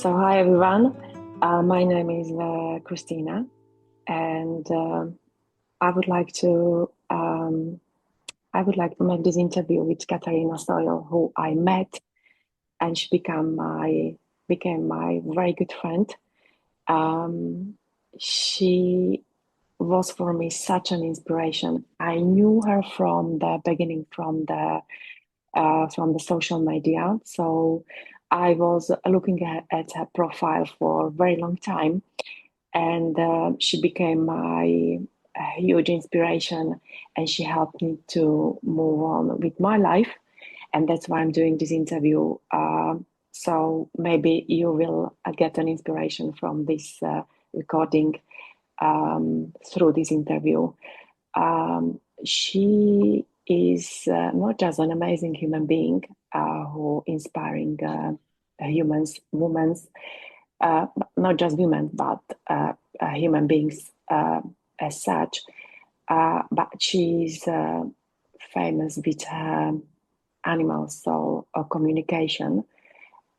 So hi everyone, my name is Christina, and I would like to make this interview with Katarina Soil, who I met, and she became my very good friend. She was for me such an inspiration. I knew her from the beginning, from the social media. So I was looking at her profile for a very long time, and she became my huge inspiration, and she helped me to move on with my life. And that's why I'm doing this interview. So maybe you will get an inspiration from this recording through this interview. She is not just an amazing human being who inspiring humans, women, not just women, but human beings as such. But she's famous with her animals, so communication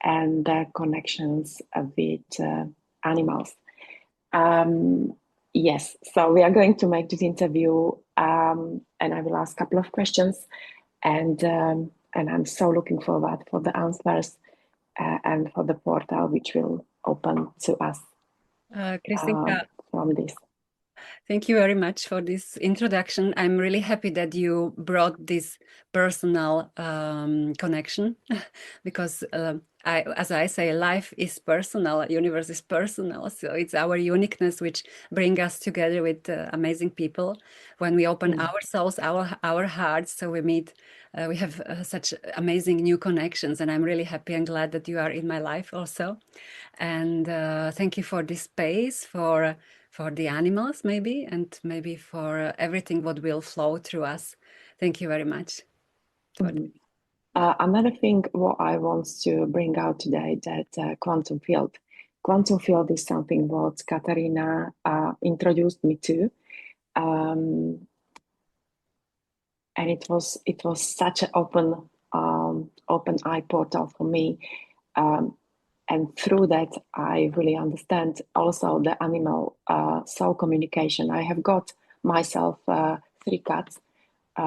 and connections with animals. Yes, so we are going to make this interview, and I will ask a couple of questions, and I'm so looking forward for the answers and for the portal which will open to us Christina, from this. thank you very much for this introduction. I'm really happy that you brought this personal connection because as I say, life is personal, universe is personal. So it's our uniqueness which bring us together with amazing people. When we open our souls, our hearts, so we meet, we have such amazing new connections. And I'm really happy and glad that you are in my life also. And thank you for this space, for the animals maybe, and maybe for everything what will flow through us. Thank you very much. Another thing what I want to bring out today, that quantum field. Quantum field is something what Katarina introduced me to. And it was such an open eye portal for me, and through that I really understand also the animal soul communication. I have got myself 3 cats.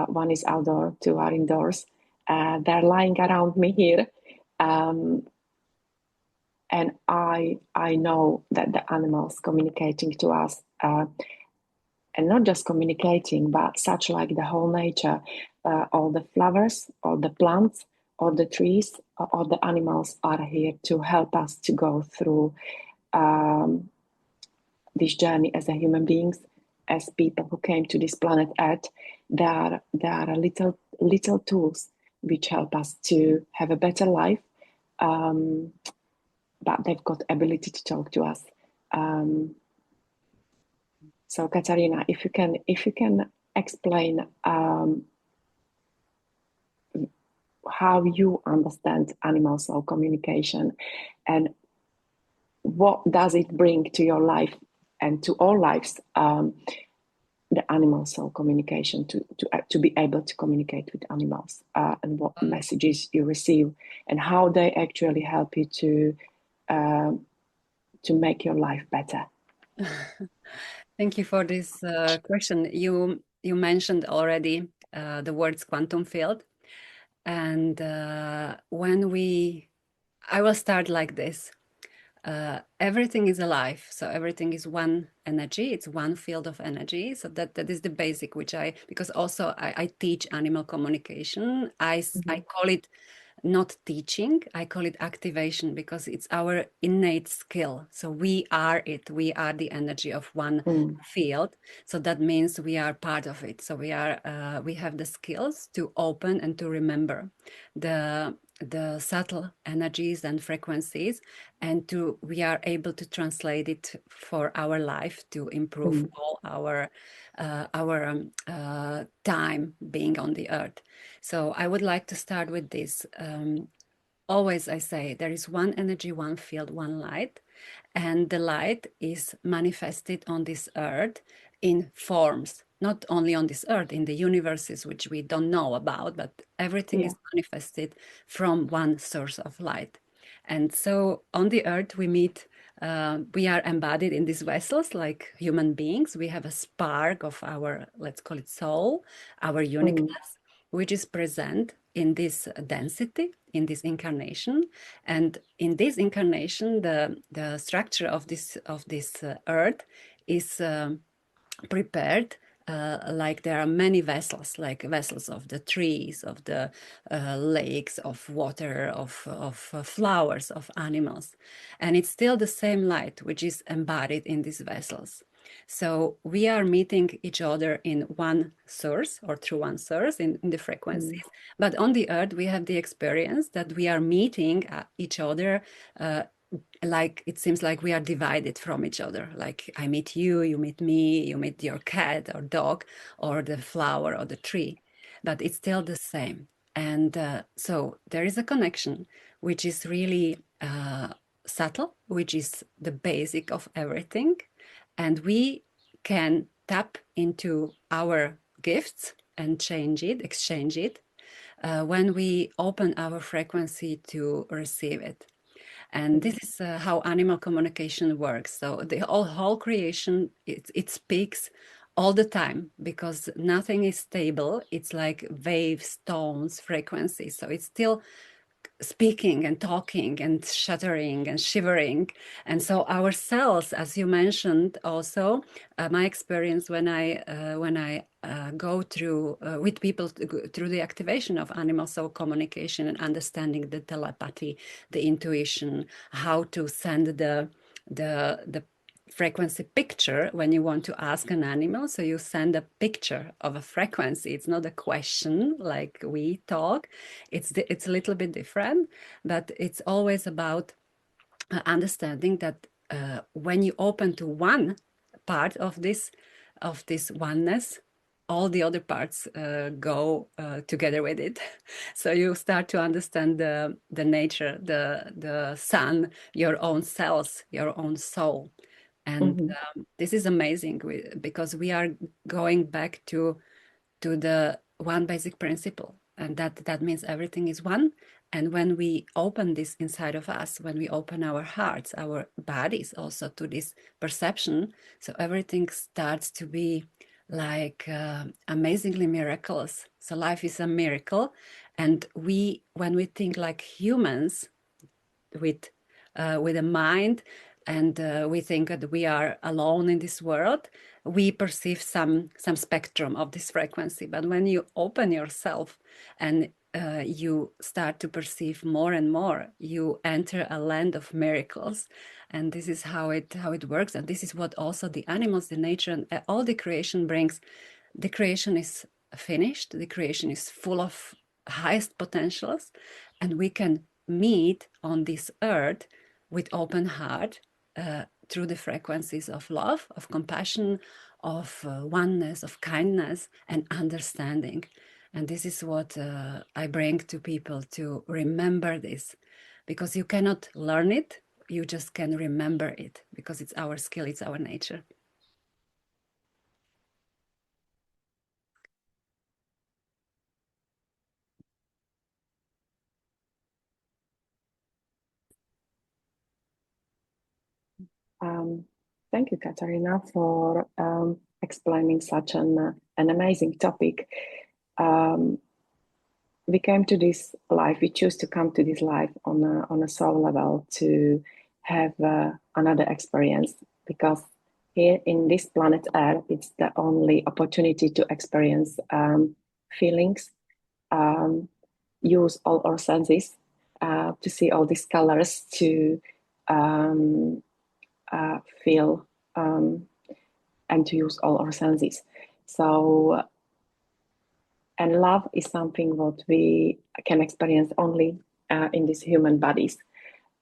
One is outdoor, 2 are indoors. They're lying around me here, and I know that the animals communicating to us. And not just communicating, but such like the whole nature, all the flowers, all the plants, all the trees, all the animals are here to help us to go through this journey as a human beings, as people who came to this planet Earth. There are little tools which help us to have a better life, but they've got ability to talk to us. So Katarina, if you can explain how you understand animal soul communication, and what does it bring to your life and to all lives, the animal soul communication, to be able to communicate with animals, and what messages you receive, and how they actually help you to make your life better. Thank you for this question. You mentioned already the words quantum field, and I will start like this. Everything is alive, so everything is one energy. It's one field of energy. So that is the basic, which because also I teach animal communication. I call it not teaching, I call it activation, because it's our innate skill. So we are the energy of one field. So that means we are part of it. So we have the skills to open and to remember the subtle energies and frequencies, and we are able to translate it for our life to improve all our time being on the earth. So I would like to start with this. Always I say there is one energy, one field, one light, and the light is manifested on this earth in forms, not only on this earth, in the universes which we don't know about, but everything is manifested from one source of light. And so on the earth, we are embodied in these vessels like human beings. We have a spark of our, let's call it soul, our uniqueness, which is present in this density, in this incarnation. And in this incarnation, the structure of this earth is prepared like there are many vessels, like vessels of the trees, of the lakes, of water, of flowers, of animals. And it's still the same light which is embodied in these vessels. So we are meeting each other in one source or through one source in the frequencies. But on the earth, we have the experience that we are meeting each other like it seems like we are divided from each other. Like I meet you, you meet me, you meet your cat or dog or the flower or the tree, but it's still the same. And so there is a connection which is really subtle, which is the basic of everything. And we can tap into our gifts and change it, exchange it, when we open our frequency to receive it. And this is how animal communication works. So the whole creation, it speaks all the time because nothing is stable. It's like waves, tones, frequencies. So it's still speaking and talking and shuddering and shivering. And so our cells, as you mentioned also, my experience when I go through with people through the activation of animal soul communication and understanding the telepathy, the intuition, how to send the frequency picture when you want to ask an animal. So you send a picture of a frequency. It's not a question like we talk. It's a little bit different, but it's always about understanding that when you open to one part of this oneness, all the other parts go together with it. So you start to understand the nature, the sun, your own cells, your own soul. And this is amazing because we are going back to the one basic principle, and that means everything is one. And when we open this inside of us, when we open our hearts, our bodies also to this perception, so everything starts to be like amazingly miraculous. So life is a miracle, and when we think like humans with a mind, and we think that we are alone in this world, we perceive some spectrum of this frequency. But when you open yourself and you start to perceive more and more, you enter a land of miracles. And this is how it works. And this is what also the animals, the nature, and all the creation brings. The creation is finished. The creation is full of highest potentials, and we can meet on this earth with open heart through the frequencies of love, of compassion, of oneness, of kindness, and understanding. And this is what I bring to people, to remember this, because you cannot learn it, you just can remember it, because it's our skill, it's our nature. Thank you, Katarina, for explaining such an amazing topic. We came to this life, we choose to come to this life on a soul level to have another experience, because here in this planet Earth, it's the only opportunity to experience feelings, use all our senses, to see all these colors, to feel and to use all our senses. So, and love is something what we can experience only in these human bodies.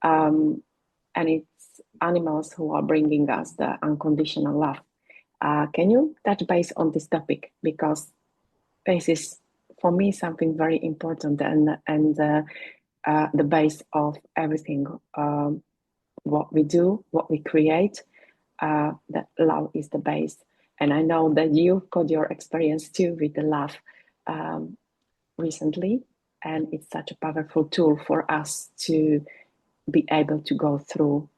And it's animals who are bringing us the unconditional love. Can you touch base on this topic? Because this is, for me, something very important and the base of everything. What we do, what we create, that love is the base. And I know that you've got your experience too with the love recently, and it's such a powerful tool for us to be able to go through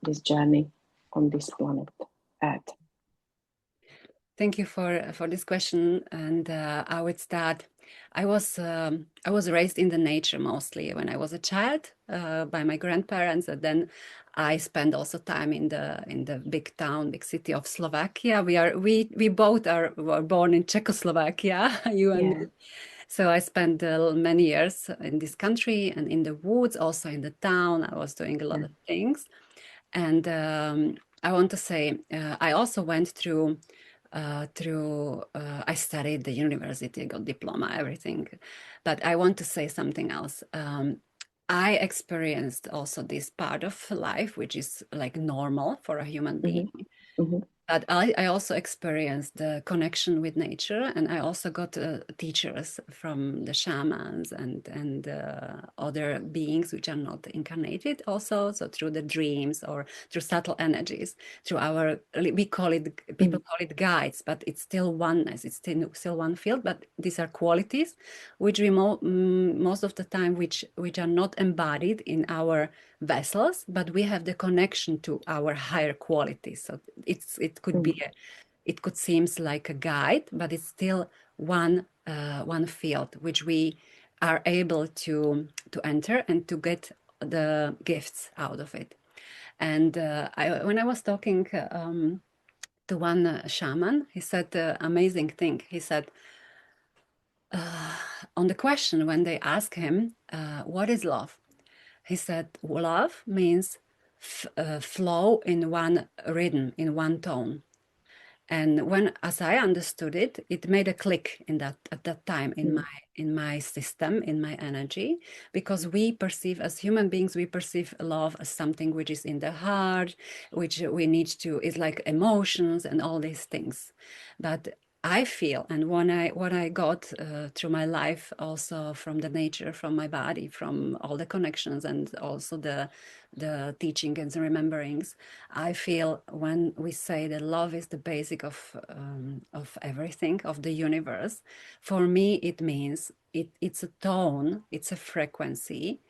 this journey on this planet Earth. Thank you for this question, and I would start. I was raised in the nature mostly when I was a child by my grandparents, and then I spent also time in the big town, big city of Slovakia. We both were born in Czechoslovakia, you and me. So I spent many years in this country and in the woods, also in the town. I was doing a lot of things, and I want to say I also went through. I studied the university, got diploma, everything, but I want to say something else. I experienced also this part of life, which is like normal for a human being. But I also experienced the connection with nature, and I also got teachers from the shamans and other beings which are not incarnated also, so through the dreams or through subtle energies, through our, we call it, people call it guides, but it's still oneness, it's still one field, but these are qualities which we most of the time, which are not embodied in our vessels, but we have the connection to our higher qualities. So it could be it could seems like a guide, but it's still one field which we are able to enter and to get the gifts out of it. And when I was talking to one shaman, he said the amazing thing. He said, on the question when they ask him, what is love? He said, love means flow in one rhythm, in one tone. And when, as I understood it, it made a click in that at that time in my system, in my energy, because we perceive as human beings, we perceive love as something which is in the heart, which we need to, is like emotions and all these things. But I feel, and what I got through my life, also from the nature, from my body, from all the connections, and also the teaching and the rememberings, I feel when we say that love is the basic of everything, of the universe. For me, it means it's a tone, it's a frequency,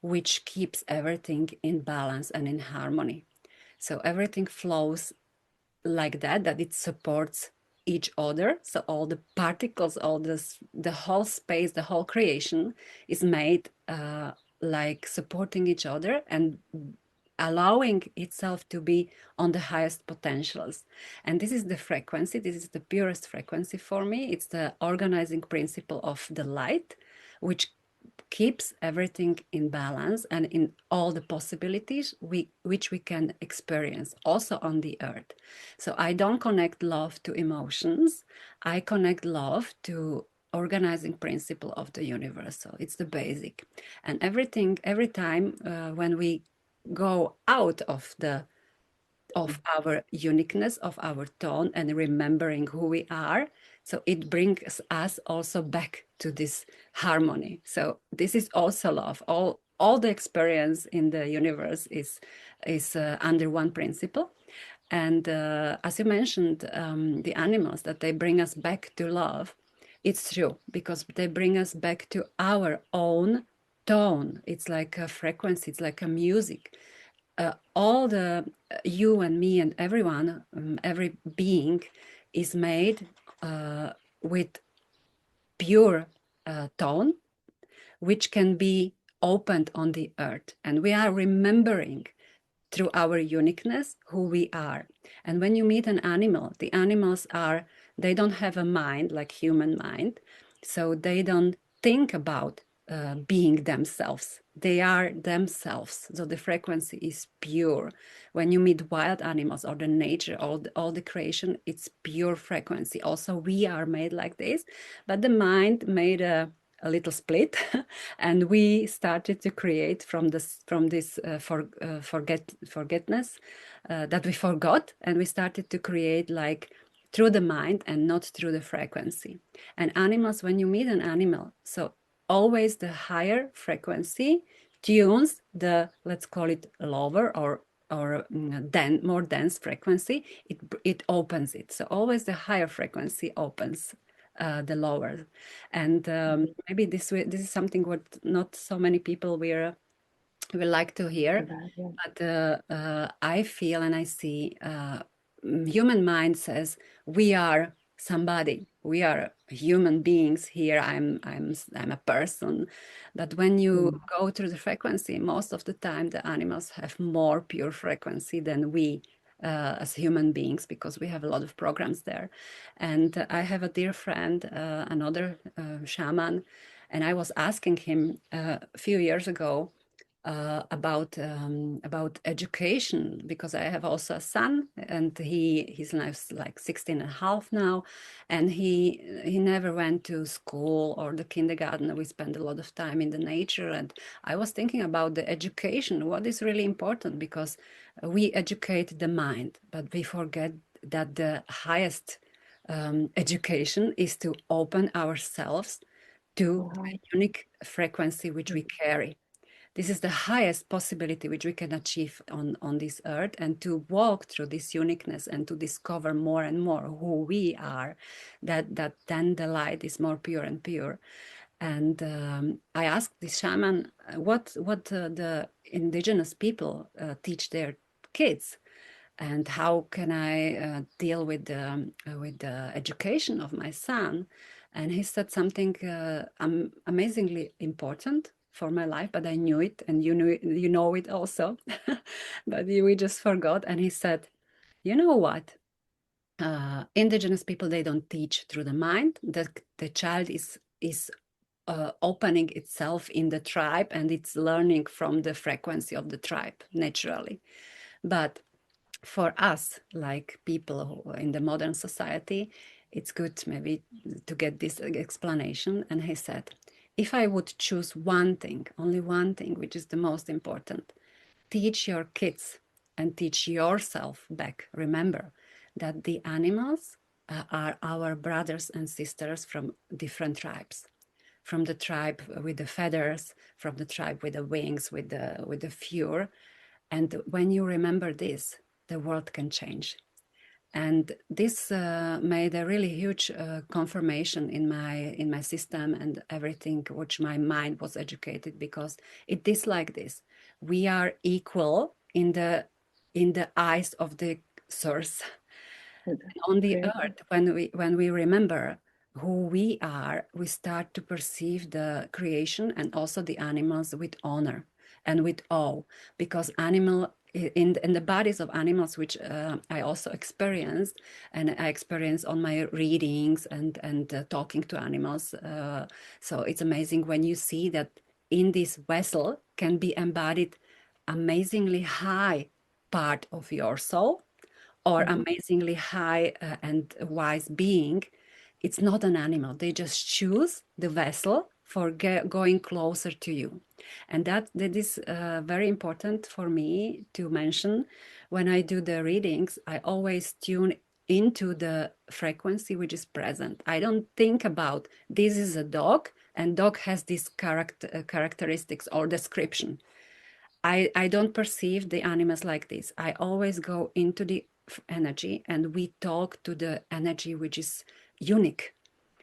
which keeps everything in balance and in harmony. So everything flows like that it supports each other. So all the particles, all this, the whole space, the whole creation is made like supporting each other and allowing itself to be on the highest potentials. And this is the frequency, this is the purest frequency for me. It's the organizing principle of the light, which keeps everything in balance and in all the possibilities which we can experience also on the earth. So I don't connect love to emotions. I connect love to organizing principle of the universe. So it's the basic. And everything, every time when we go out of our uniqueness, of our tone, and remembering who we are, so it brings us also back to this harmony. So this is also love. All the experience in the universe is under one principle. And as you mentioned, the animals, that they bring us back to love, it's true, because they bring us back to our own tone. It's like a frequency, it's like a music. All the you and me and everyone, every being is made with pure tone, which can be opened on the earth. And we are remembering through our uniqueness who we are. And when you meet an animal, the animals are, they don't have a mind like human mind. So they don't think about being themselves. They are themselves. So the frequency is pure. When you meet wild animals or the nature, all the creation, it's pure frequency. Also, we are made like this, but the mind made a little split and we started to create from this forgetness that we forgot, and we started to create like through the mind and not through the frequency. And animals, when you meet an animal, so always the higher frequency tunes the, let's call it lower or more dense frequency, it opens it. So always the higher frequency opens the lower. And maybe this is something what not so many people were will like to hear. That, yeah. But I feel and I see human mind says we are somebody. We are human beings here. I'm a person. But when you Mm. go through the frequency, most of the time the animals have more pure frequency than we as human beings, because we have a lot of programs there. And I have a dear friend, another shaman, and I was asking him a few years ago about education, because I have also a son, and he's now like 16 and a half now, and he never went to school or the kindergarten. We spend a lot of time in the nature, and I was thinking about the education, what is really important, because we educate the mind, but we forget that the highest education is to open ourselves to Wow. the unique frequency which we Mm. carry. This is the highest possibility which we can achieve on this earth, and to walk through this uniqueness and to discover more and more who we are, that then the light is more pure and pure. And I asked this shaman what the indigenous people teach their kids, and how can I deal with the education of my son. And he said something amazingly important for my life, but I knew it, and you know it also, but we just forgot. And he said, you know what? Indigenous people, they don't teach through the mind. The child is opening itself in the tribe, and it's learning from the frequency of the tribe naturally. But for us, like people who, in the modern society, it's good maybe to get this explanation. And he said, if I would choose one thing, only one thing, which is the most important, teach your kids and teach yourself back. Remember that the animals are our brothers and sisters from different tribes, from the tribe with the feathers, from the tribe with the wings, with the fur. And when you remember this, the world can change. And this made a really huge confirmation in my system and everything which my mind was educated, because it is like this: we are equal in the eyes of the source on the Great. earth. When we remember who we are, we start to perceive the creation and also the animals with honor and with awe, because animal in the bodies of animals, which I also experienced, and I experienced on my readings and talking to animals. So it's amazing when you see that in this vessel can be embodied amazingly high part of your soul, or Mm-hmm. amazingly high and wise being. It's not an animal. They just choose the vessel for going closer to you. And that is very important for me to mention. When I do the readings, I always tune into the frequency which is present. I don't think about this is a dog and dog has these characteristics or description. I don't perceive the animals like this. I always go into the energy, and we talk to the energy which is unique.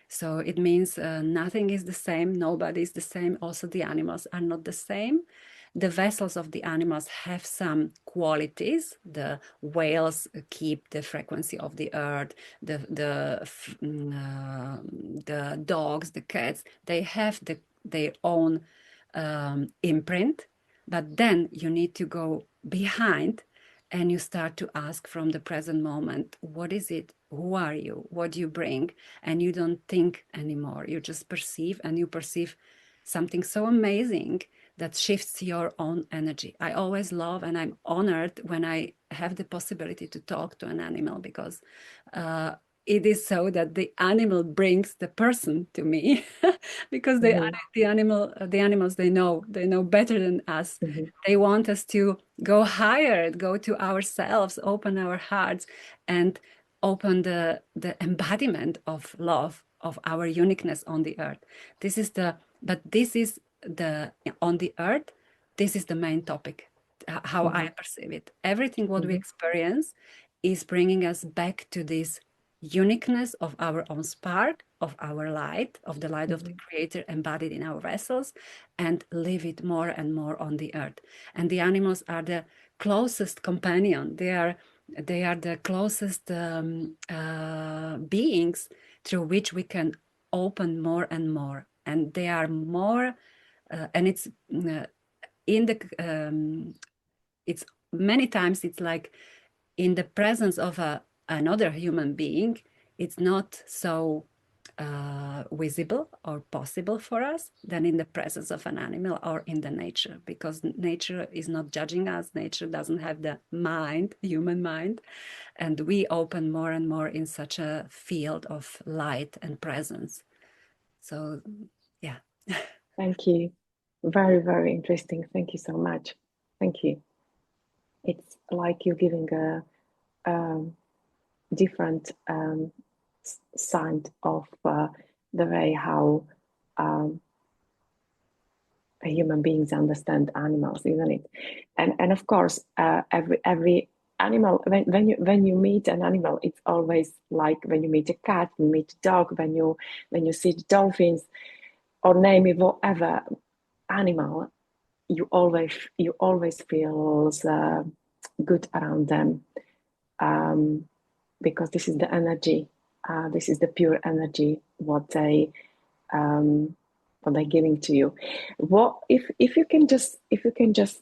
So it means nothing is the same, nobody is the same. Also, the animals are not the same. The vessels of the animals have some qualities. The whales keep the frequency of the earth. The dogs, the cats, they have their own imprint. But then you need to go behind, and you start to ask from the present moment, what is it? Who are you? What do you bring? And you don't think anymore. You just perceive, and you perceive something so amazing that shifts your own energy. I always love and I'm honored when I have the possibility to talk to an animal, because uh, it is so that the animal brings the person to me because Mm-hmm. the animals, they know better than us. Mm-hmm. They want us to go higher, go to ourselves, open our hearts, and open the embodiment of love, of our uniqueness on the earth. This is the but this is the on the earth, this is the main topic, how I Mm-hmm. perceive it. Everything what we Mm-hmm. experience is bringing us back to this uniqueness of our own spark, of our light, of the light of the Creator embodied in our vessels, and live it more and more on the earth. And the animals are the closest companion. They are the closest beings through which we can open more and more. And they are more, and it's in the it's many times it's like in the presence of another human being, it's not so visible or possible for us than in the presence of an animal or in the nature, because nature is not judging us. Nature doesn't have the mind, human mind, and we open more and more in such a field of light and presence. So, yeah. Thank you. Very, very interesting. Thank you so much. Thank you. It's like you're giving a different side of the way how human beings understand animals, isn't it? And of course, every animal, when you meet an animal, it's always like when you meet a cat, you meet a dog, when you see the dolphins, or name it whatever animal, you always feel good around them, because this is the energy, this is the pure energy what they're giving to you. What if you can just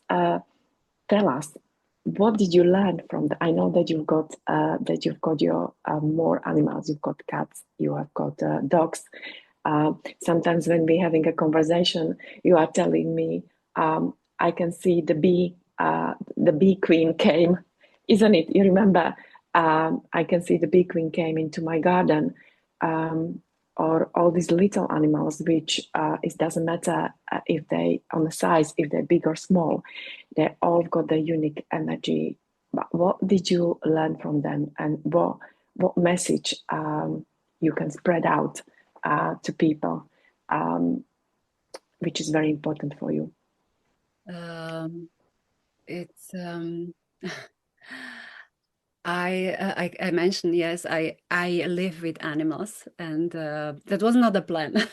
tell us, what did you learn from the? I know that you've got your more animals. You've got cats. You have got dogs. Sometimes when we're having a conversation, you are telling me, I can see the bee queen came, isn't it? You remember? I can see the bee queen came into my garden, or all these little animals, which it doesn't matter if they on the size, if they're big or small, they all got their unique energy. But what did you learn from them, and what message you can spread out to people, which is very important for you? It's I mentioned, yes, I live with animals, and that was not a plan,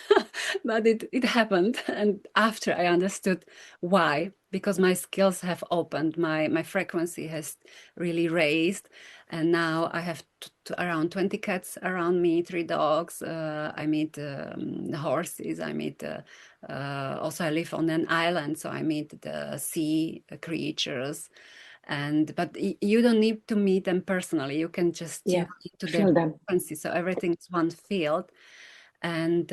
but it happened. And after I understood why, because my skills have opened, my frequency has really raised, and now I have around 20 cats around me, 3 dogs. I meet horses. I meet also I live on an island, so I meet the sea creatures. But you don't need to meet them personally. You can just tune into their feel them. frequency. So everything is one field. And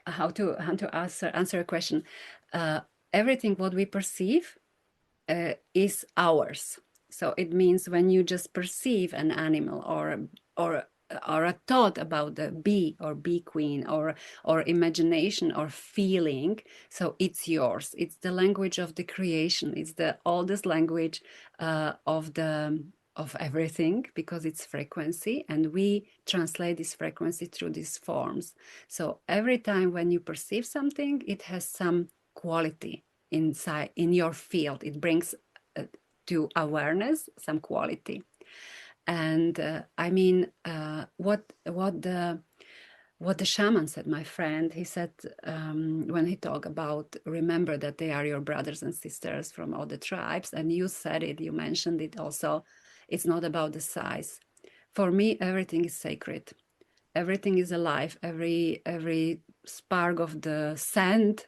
how to answer a question, everything what we perceive is ours. So it means when you just perceive an animal or a thought about the bee or bee queen or imagination or feeling, so it's yours. It's the language of the creation. It's the oldest language of everything, because it's frequency, and we translate this frequency through these forms. So every time when you perceive something, it has some quality inside in your field. It brings to awareness some quality. And I mean, what the shaman said, my friend, he said, when he talked about, remember that they are your brothers and sisters from all the tribes, and you said it, you mentioned it also, it's not about the size. For me, everything is sacred. Everything is alive. Every spark of the sand,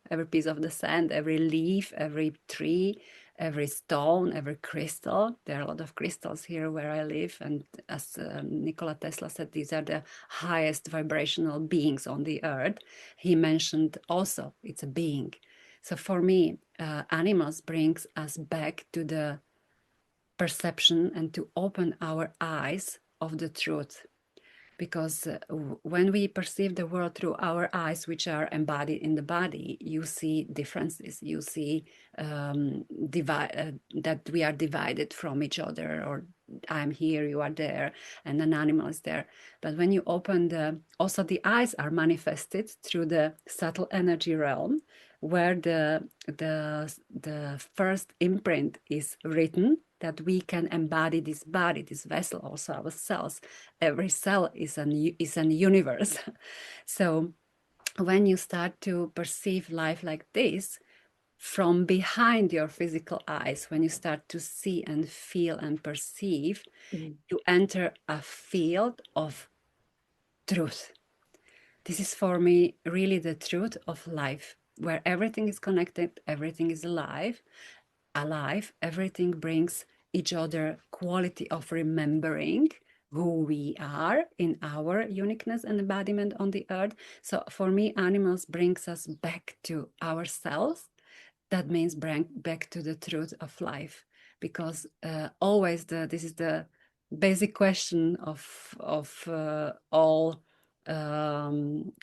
every piece of the sand, every leaf, every tree, every stone, every crystal. There are a lot of crystals here where I live, and as Nikola Tesla said, these are the highest vibrational beings on the earth. He mentioned also it's a being. So for me, animals brings us back to the perception and to open our eyes of the truth. Because when we perceive the world through our eyes, which are embodied in the body, you see differences. You see that we are divided from each other, or I'm here, you are there, and an animal is there. But when you open also the eyes are manifested through the subtle energy realm, where the first imprint is written. that we can embody this body, this vessel, also our cells. Every cell is an universe. So when you start to perceive life like this, from behind your physical eyes, when you start to see and feel and perceive, you enter a field of truth. This is for me really the truth of life, where everything is connected, everything is alive, everything brings each other quality of remembering who we are in our uniqueness and embodiment on the earth. So for me, animals brings us back to ourselves. That means bring back to the truth of life, because always this is the basic question of all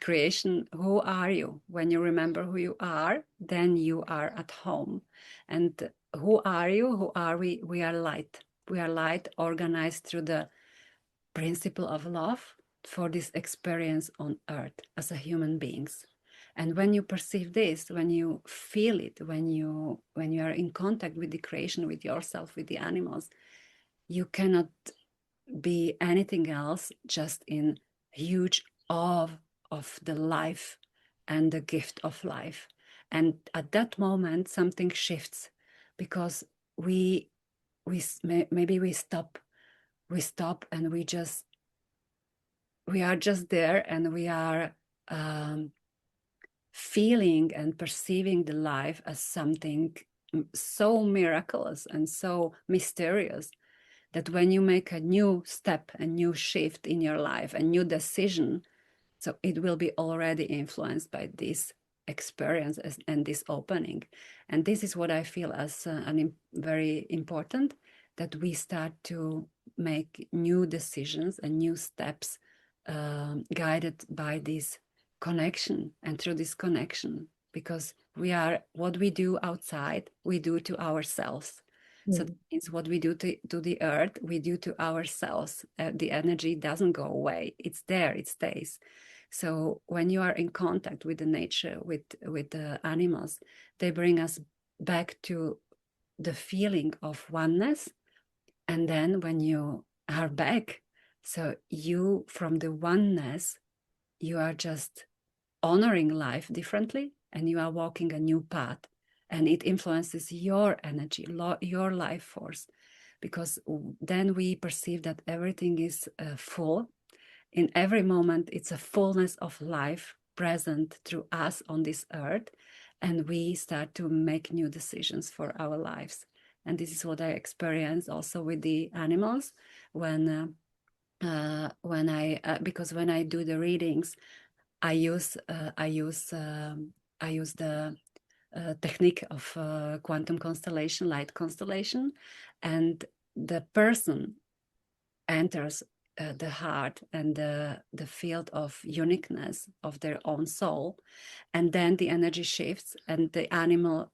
creation. Who are you? When you remember who you are, then you are at home. And who are you? Who are we? We are light. We are light, organized through the principle of love for this experience on earth as a human beings. And when you perceive this, when you feel it, when you are in contact with the creation, with yourself, with the animals, you cannot be anything else, just in huge awe of the life and the gift of life. And at that moment, something shifts, because maybe we stop and we are just there, and we are feeling and perceiving the life as something so miraculous and so mysterious, that when you make a new step, a new shift in your life, a new decision, so it will be already influenced by this experience and this opening. And this is what I feel as very important, that we start to make new decisions and new steps, guided by this connection and through this connection, because what we do outside, we do to ourselves. So that means what we do to the earth, we do to ourselves. The energy doesn't go away. It's there, it stays. So when you are in contact with the nature, with the animals, they bring us back to the feeling of oneness. And then when you are back, so you, from the oneness, you are just honoring life differently, and you are walking a new path, and it influences your energy, your life force, because then we perceive that everything is full. In every moment, it's a fullness of life present through us on this earth, and we start to make new decisions for our lives. And this is what I experience also with the animals when because when I do the readings, I use the technique of quantum constellation, light constellation, and the person enters the heart and the field of uniqueness of their own soul, and then the energy shifts, and the animal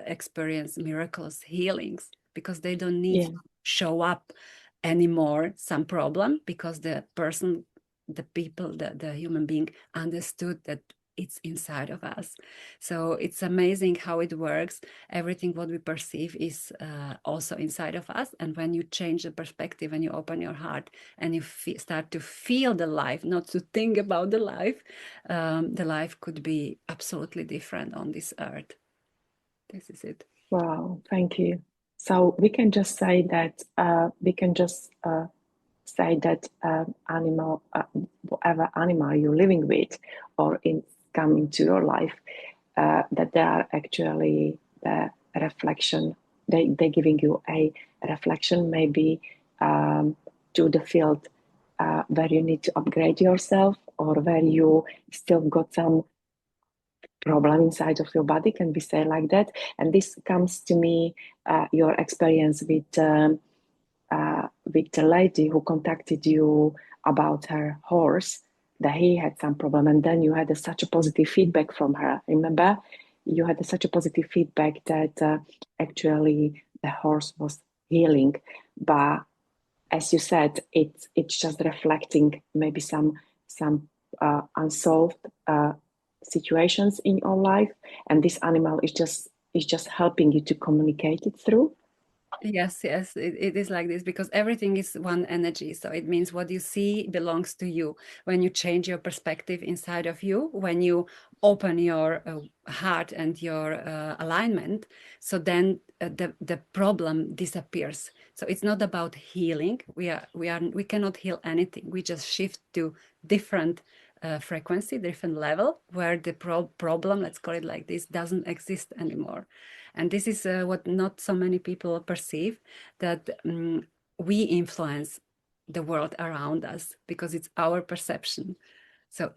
experience miracles, healings, because they don't need to show up anymore some problem, because the person, the people, the human being understood that it's inside of us. So it's amazing how it works. Everything what we perceive is also inside of us. And when you change the perspective and you open your heart and you start to feel the life, not to think about the life could be absolutely different on this earth. This is it. Wow, thank you. So we can just say that animal, whatever animal you're living with or in coming to your life, that they are actually the reflection. They're giving you a reflection, maybe to the field where you need to upgrade yourself, or where you still got some problem inside of your body, can be said like that. And this comes to me, your experience with the lady who contacted you about her horse, that he had some problem, and then you had such a positive feedback from her. Remember, you had such a positive feedback that actually the horse was healing. But as you said, it's just reflecting maybe some unsolved situations in your life, and this animal is just helping you to communicate it through. Yes, yes, it is like this because everything is one energy. So it means what you see belongs to you. When you change your perspective inside of you, when you open your heart and your alignment, so then the problem disappears. So it's not about healing. We cannot heal anything. We just shift to different frequency, different level where the problem, let's call it like this, doesn't exist anymore. And this is what not so many people perceive, that we influence the world around us because it's our perception. So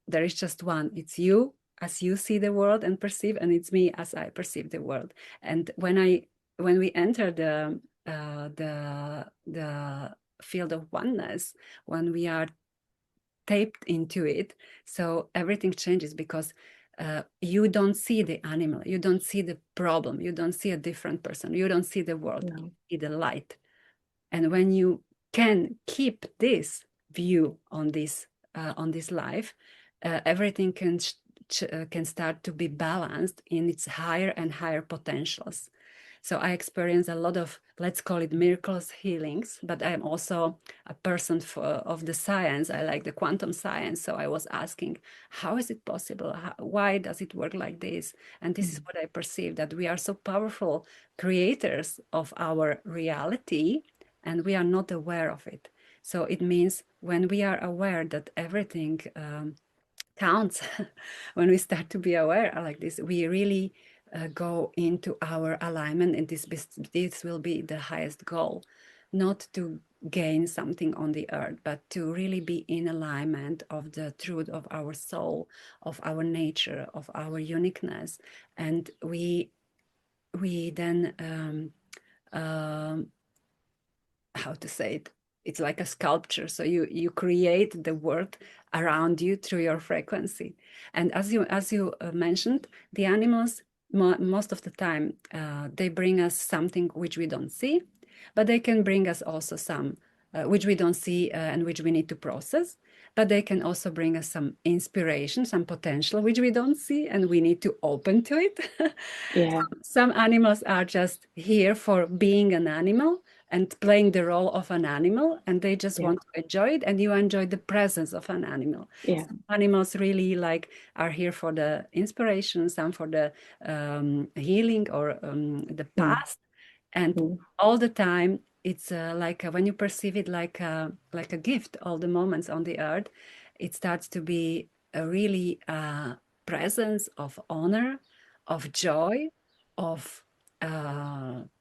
there is just one. It's you as you see the world and perceive, and it's me as I perceive the world. And when we enter the field of oneness, when we are taped into it, so everything changes because you don't see the animal, you don't see the problem, you don't see a different person, you don't see the world, No. you see the light. And when you can keep this view on this life, everything can start to be balanced in its higher and higher potentials. So I experience a lot of, let's call it miracles, healings, but I'm also a person of the science. I like the quantum science. So I was asking, how is it possible? Why does it work like this? And this is what I perceive, that we are so powerful creators of our reality and we are not aware of it. So it means when we are aware that everything counts, when we start to be aware like this, we really go into our alignment, and this will be the highest goal, not to gain something on the earth, but to really be in alignment of the truth of our soul, of our nature, of our uniqueness. And we then how to say it, it's like a sculpture. So you create the world around you through your frequency. And as you mentioned, the animals most of the time they bring us something which we don't see, but they can bring us also some which we don't see and which we need to process. But they can also bring us some inspiration, some potential which we don't see, and we need to open to it. Yeah. Some animals are just here for being an animal and playing the role of an animal, and they just Yeah. want to enjoy it, and you enjoy the presence of an animal. Yeah. Some animals really are here for the inspiration, some for the healing or the Mm. past, and Mm. all the time it's when you perceive it like a gift. All the moments on the earth, it starts to be a really presence of honor, of joy, of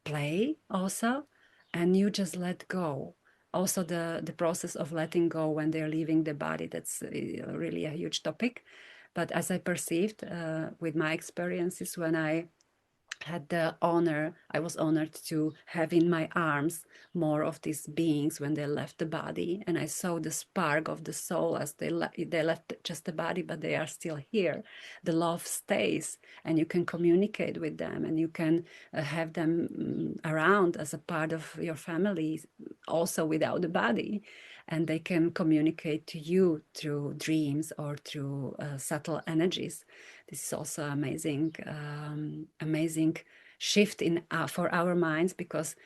play also, and you just let go. Also the process of letting go when they're leaving the body, that's really a huge topic. But as I perceived with my experiences, when I had the honor, I was honored to have in my arms more of these beings when they left the body. And I saw the spark of the soul as they left just the body, but they are still here. The love stays, and you can communicate with them, and you can have them around as a part of your family, also without the body. And they can communicate to you through dreams or through subtle energies. This is also amazing shift in for our minds, because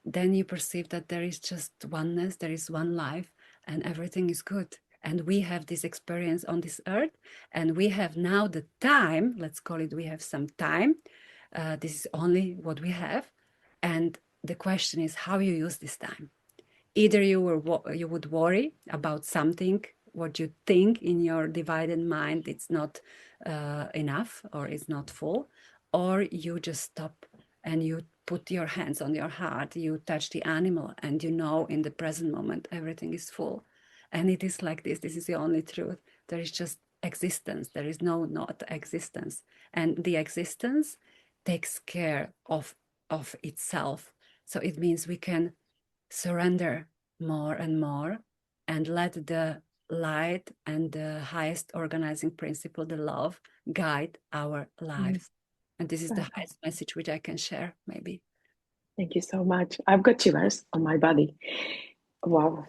then you perceive that there is just oneness, there is one life, and everything is good. And we have this experience on this earth, and we have now the time, let's call it, we have some time. This is only what we have. And the question is how you use this time. Either you would worry about something, what you think in your divided mind, it's not enough or it's not full, or you just stop and you put your hands on your heart, you touch the animal, and you know in the present moment everything is full. And it is like this is the only truth. There is just existence, there is no not existence, and the existence takes care of itself. So it means we can surrender more and more and let the light and the highest organizing principle, the love, guide our Mm. lives. And this is the Perfect. highest message which I can share, maybe. Thank you so much. I've got shivers on my body. Wow.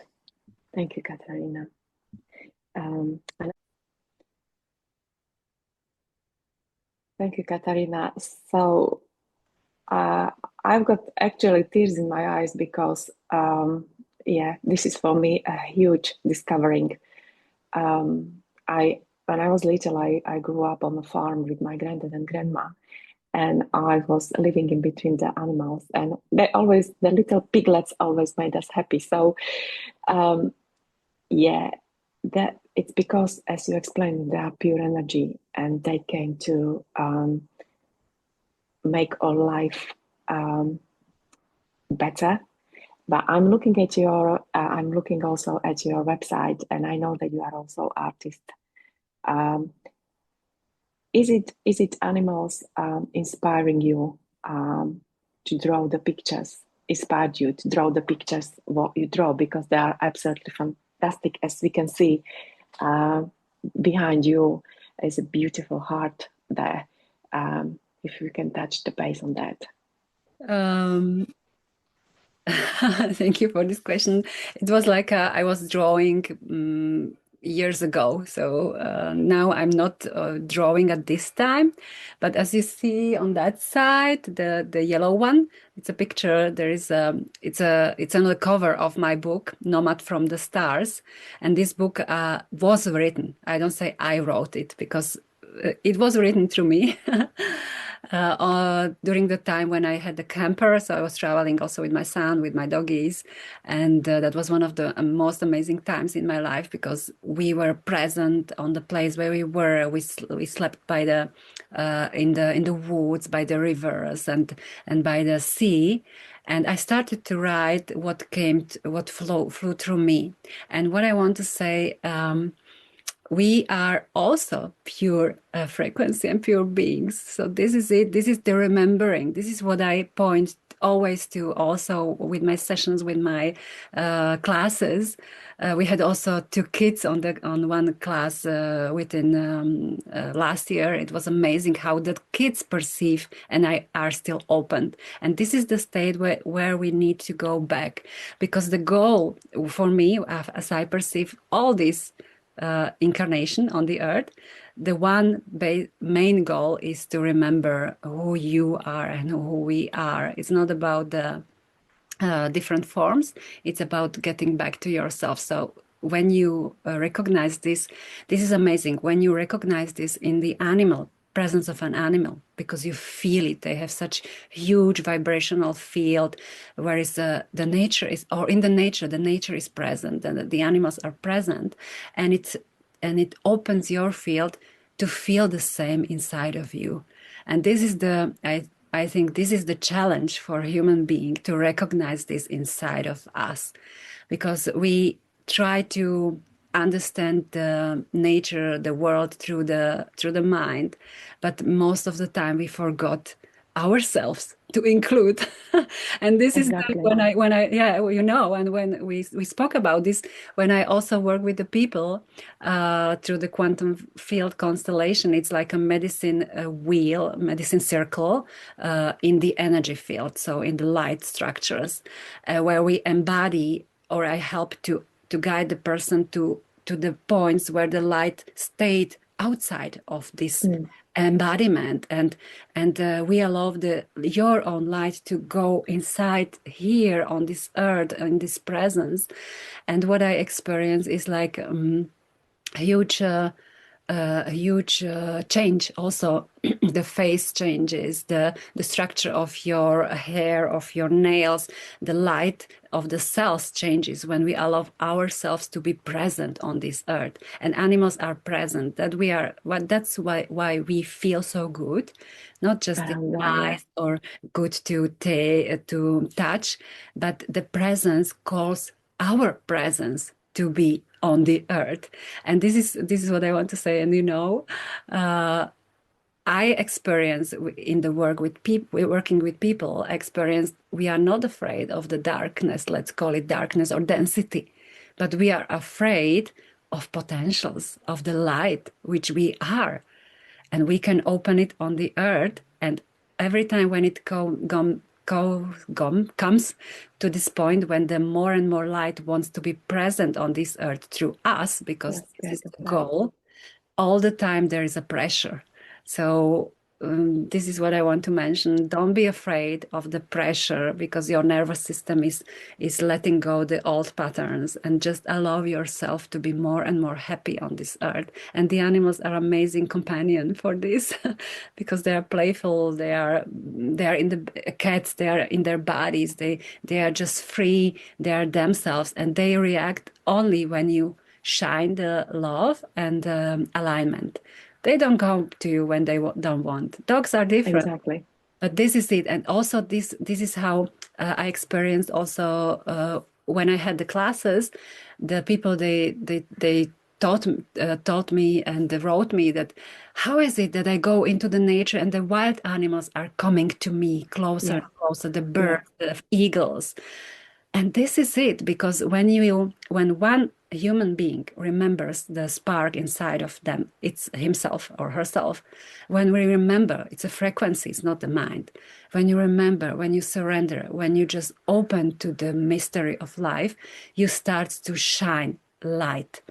Thank you, Katarina. And thank you, Katarina. So uh, I've got actually tears in my eyes because, yeah, this is for me a huge discovering. I when I was little, I grew up on a farm with my granddad and grandma, and I was living in between the animals, and the little piglets always made us happy. So, um, yeah, that it's because, as you explained, they are pure energy, and they came to make our life better. But I'm looking also at your website, and I know that you are also artist. Um, is it animals inspiring you to draw the pictures? Inspired you to draw the pictures what you draw because they are absolutely fantastic. As we can see uh, behind you is a beautiful heart there. If you can touch the base on that. Um, Thank you for this question. It was like I was drawing years ago. So now I'm not drawing at this time. But as you see on that side, the yellow one, it's a picture. It's on the cover of my book, Nomad from the Stars. And this book was written. I don't say I wrote it because it was written through me. During the time when I had the camper. So I was traveling also with my son, with my doggies. And that was one of the most amazing times in my life because we were present on the place where we were. We slept by in the woods, by the rivers and by the sea. And I started to write what flew through me. And what I want to say, we are also pure frequency and pure beings. So this is it. This is the remembering. This is what I point always to also with my sessions, with my classes. We had also two kids on one class within last year. It was amazing how the kids perceive and are still open. And this is the state where we need to go back, because the goal for me, as I perceive all this incarnation on the earth, the one main goal is to remember who you are and who we are. It's not about the different forms, it's about getting back to yourself. So when you recognize this is amazing. When you recognize this in the animal presence of an animal, because you feel it, they have such huge vibrational field, whereas the nature is, or in the nature is present and the animals are present, and it opens your field to feel the same inside of you. And this is I think this is the challenge for a human being, to recognize this inside of us, because we try to understand the nature, the world through the mind, but most of the time we forgot ourselves to include. And this is Exactly. when I yeah, you know, and when we spoke about this, when I also work with the people through the quantum field constellation, it's like a medicine wheel, medicine circle in the energy field, so in the light structures, where we embody, or I help to guide the person to the points where the light stayed outside of this embodiment, and we allow your own light to go inside here on this earth, in this presence. And what I experience is like huge a huge change also. The face changes, the structure of your hair, of your nails, the light of the cells changes when we allow ourselves to be present on this earth. And animals are present, that's why we feel so good, not just the Yeah. eyes or good to touch, but the presence calls our presence to be on the earth. And this is what I want to say. And I experience in the work with people, working with people, experience we are not afraid of the darkness, let's call it darkness or density, but we are afraid of potentials, of the light, which we are. And we can open it on the earth. And every time when it comes to this point when the more and more light wants to be present on this earth through us, because Yes, this is the beautiful. goal, all the time there is a pressure. So this is what I want to mention. Don't be afraid of the pressure, because your nervous system is letting go the old patterns, and just allow yourself to be more and more happy on this earth. And the animals are amazing companion for this because they are playful. They are in the cats. They are in their bodies. They are just free. They are themselves, and they react only when you shine the love and alignment. They don't come to you when they don't want. Dogs are different. Exactly. But this is it. And also this is how I experienced also when I had the classes. The people they taught me and they wrote me that how is it that I go into the nature and the wild animals are coming to me closer and closer, the birds, the eagles. And this is it, because when one human being remembers the spark inside of them, it's himself or herself. When we remember, it's a frequency, it's not the mind. When you remember, when you surrender, when you just open to the mystery of life, you start to shine light.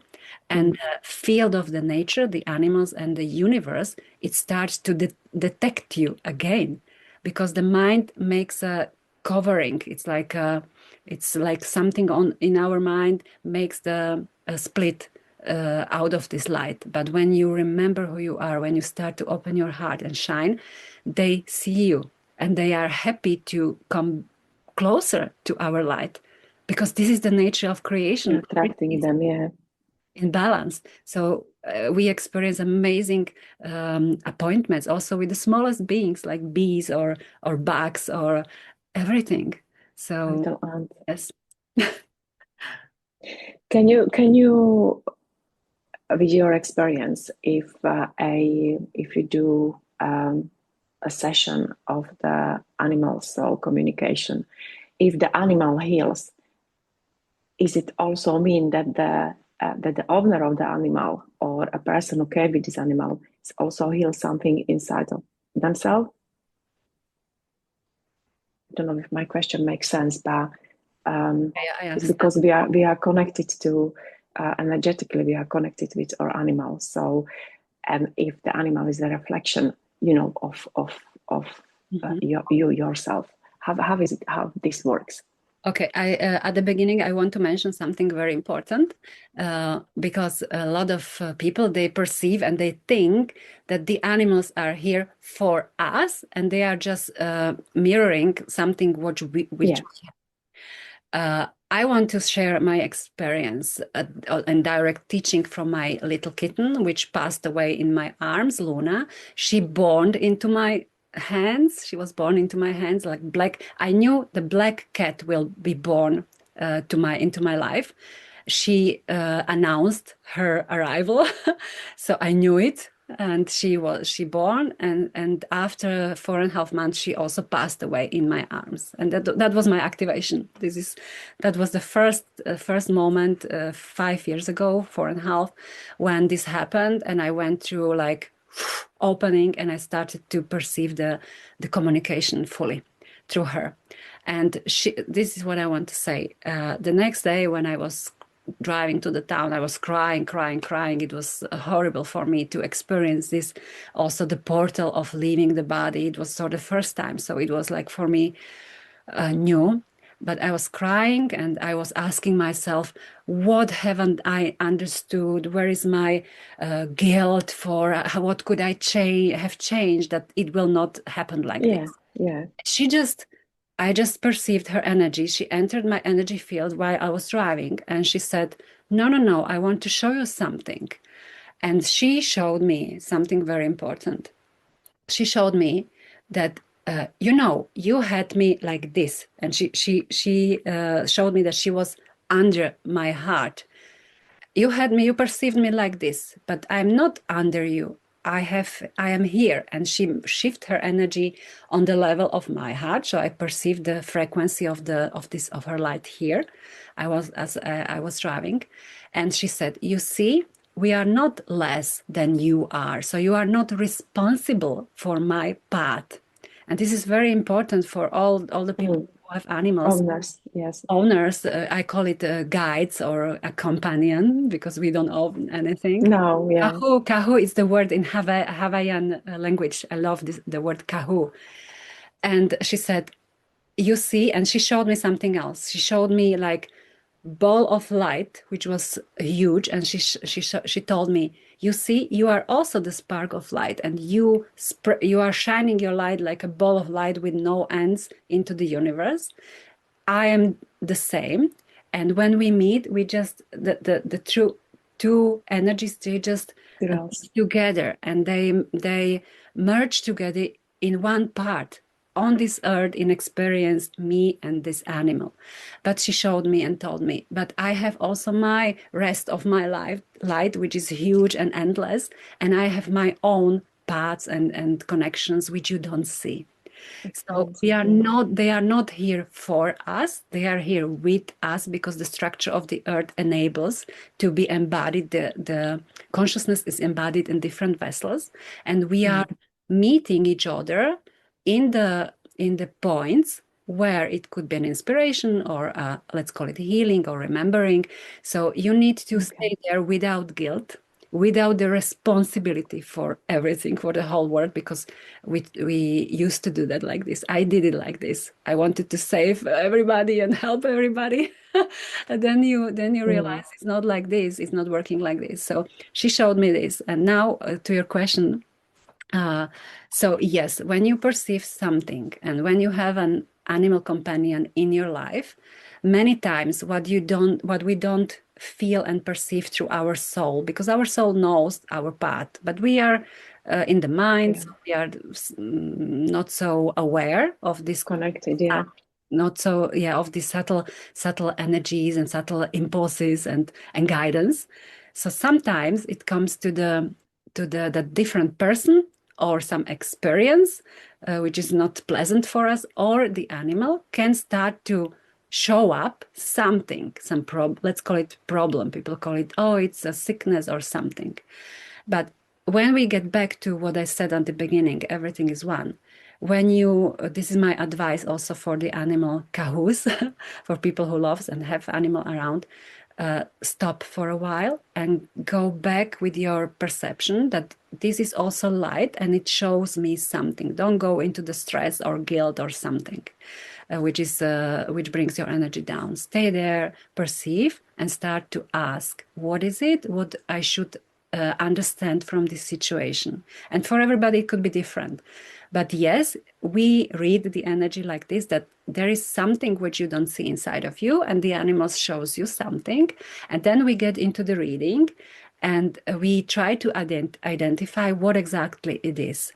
And the field of the nature, the animals and the universe, it starts to detect you again, because the mind makes a covering. It's like something on in our mind makes the split out of this light. But when you remember who you are, when you start to open your heart and shine, they see you and they are happy to come closer to our light, because this is the nature of creation. Attracting them, yeah. In balance. So we experience amazing appointments also with the smallest beings like bees or bugs or everything. So Little ant. yes. Can you with your experience, if you do a session of the animal soul communication, if the animal heals, is it also mean that the owner of the animal or a person who came with this animal is also heal something inside of themselves? I don't know if my question makes sense, but it's because we are connected to energetically, we are connected with our animals. So, and if the animal is a reflection, of you yourself, how is it, how this works? Okay, at the beginning, I want to mention something very important because a lot of people, they perceive and they think that the animals are here for us and they are just mirroring something which I want to share my experience and direct teaching from my little kitten, which passed away in my arms, Luna. She born into my hands. She was born into my hands like black. I knew the black cat will be born into my life. She announced her arrival, so I knew it. And she born, and after 4.5 months, she also passed away in my arms, and that was my activation. That was the first moment 5 years ago, 4.5, when this happened, and I went through like opening, and I started to perceive the communication fully through her. And this is what I want to say. The next day when I was driving to the town, I was crying. It was horrible for me to experience this. Also the portal of leaving the body. It was sort of the first time. So it was like for me new. But I was crying and I was asking myself, what haven't I understood? Where is my guilt for? What could I have changed that it will not happen like this? Yeah. I just perceived her energy. She entered my energy field while I was driving, and she said, no, I want to show you something. And she showed me something very important. She showed me that, you had me like this. And she showed me that she was under my heart. You perceived me like this, but I'm not under you. I am here. And she shifted her energy on the level of my heart. So I perceived the frequency of her light here. I was driving, and she said, you see, we are not less than you are. So you are not responsible for my path. And this is very important for all the people who have animals, Owners, yes. owners, I call it guides or a companion because we don't own anything. No, yeah. Kahu is the word in Hawaiian language. I love the word kahu. And she said, you see, and she showed me something else. She showed me like ball of light, which was huge, and she told me, you see, you are also the spark of light, and you are shining your light like a ball of light with no ends into the universe. I am the same, and when we meet, we just the true two energies, they just Girls. together, and they merge together in one part on this earth in experience, me and this animal. But she showed me and told me, but I have also my rest of my life light, which is huge and endless, and I have my own paths and connections which you don't see. So Experiences, yeah. they are not here for us. They are here with us because the structure of the earth enables to be embodied. The consciousness is embodied in different vessels, and we are meeting each other in the points where it could be an inspiration or let's call it healing or remembering. So you need to stay there without guilt, without the responsibility for everything, for the whole world, because we used to do that like this. I did it like this. I wanted to save everybody and help everybody. And then you realize it's not like this, it's not working like this. So she showed me this. And now to your question, so yes, when you perceive something and when you have an animal companion in your life, many times what we don't feel and perceive through our soul, because our soul knows our path, but we are in the mind, so we are not so aware of this Connected, yeah. not so of these subtle energies and subtle impulses and guidance. So sometimes it comes to the different person or some experience which is not pleasant for us, or the animal can start to show up something, let's call it problem. People call it, oh, it's a sickness or something. But when we get back to what I said at the beginning, everything is one. When you, this is my advice also for the animal kahus, for people who loves and have animal around, stop for a while and go back with your perception that this is also light and it shows me something. Don't go into the stress or guilt or something, which brings your energy down. Stay there, perceive, and start to ask, what is it? What I should understand from this situation. And for everybody, it could be different. But yes, we read the energy like this, that there is something which you don't see inside of you, and the animals shows you something. And then we get into the reading and we try to identify what exactly it is.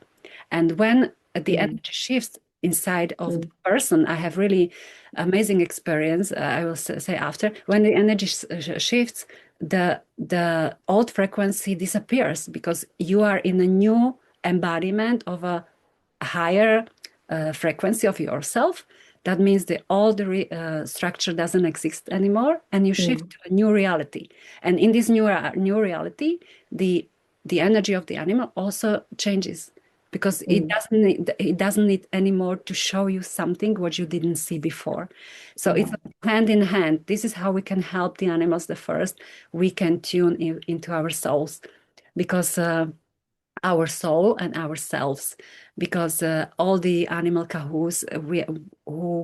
And when the energy shifts inside of the person, I have really amazing experience, I will say after, when the energy shifts, the old frequency disappears because you are in a new embodiment of a higher frequency of yourself. That means the old structure doesn't exist anymore, and you shift to a new reality. And in this new reality, the energy of the animal also changes, because it doesn't need anymore to show you something what you didn't see before. So it's hand in hand. This is how we can help the animals. The first, we can tune into our souls, because our soul and ourselves, because all the animal kahus,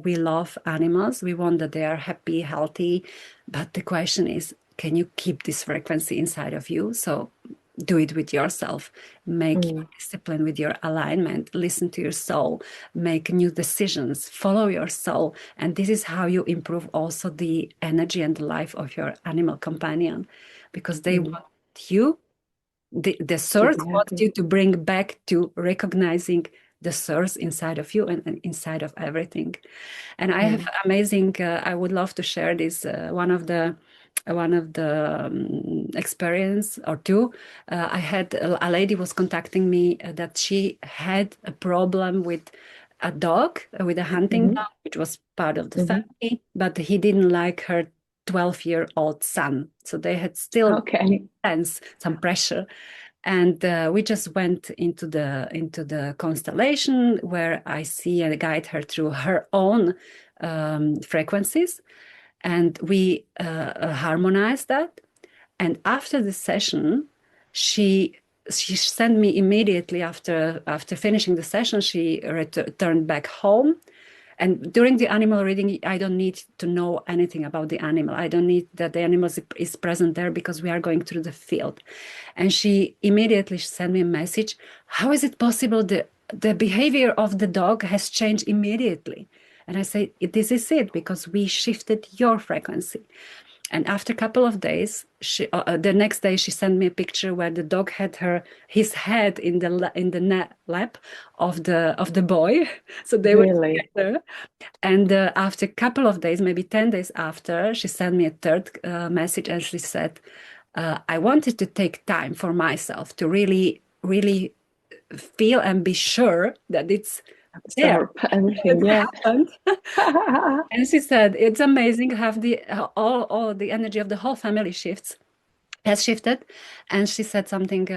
we love animals, we want that they are happy, healthy, but the question is, can you keep this frequency inside of you? So do it with yourself, make your discipline with your alignment, listen to your soul, make new decisions, follow your soul, and this is how you improve also the energy and the life of your animal companion, because they want you, the source wants you to bring back to recognizing the source inside of you and inside of everything. And I have amazing, I would love to share this, one of the experience or two. I had a lady was contacting me that she had a problem with a dog, with a hunting dog, which was part of the family, but he didn't like her 12-year-old son. So they had still tense, some pressure. And we just went into the constellation, where I see and guide her through her own frequencies, and we harmonized that. And after the session, she sent me immediately after finishing the session. She returned back home. And during the animal reading, I don't need to know anything about the animal. I don't need that the animal is present there, because we are going through the field. And she immediately sent me a message. How is it possible the behavior of the dog has changed immediately? And I say, this is it, because we shifted your frequency. And after a couple of days, the next day she sent me a picture where the dog had his head in the lap of the boy. So they were together. And after a couple of days, maybe 10 days after, she sent me a third message, and she said, I wanted to take time for myself to really, really feel and be sure that it's absorb everything. Yeah. And she said, it's amazing how all the energy of the whole family has shifted. And she said something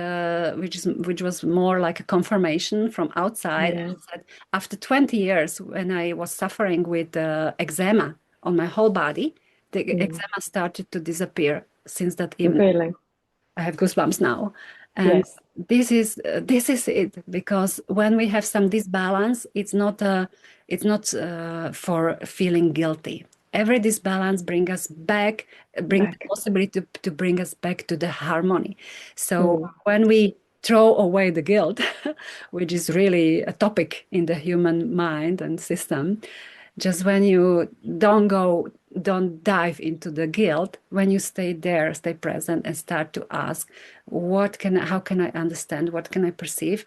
which was more like a confirmation from outside. Yeah. She said, after 20 years, when I was suffering with eczema on my whole body, the eczema started to disappear since that evening. Really? I have goosebumps now. And Yes. this is it, because when we have some disbalance, it's not for feeling guilty. Every disbalance brings the possibility to bring us back to the harmony. So when we throw away the guilt, which is really a topic in the human mind and system, just when you don't dive into the guilt, when you stay there, stay present, and start to ask, how can I understand, what can I perceive,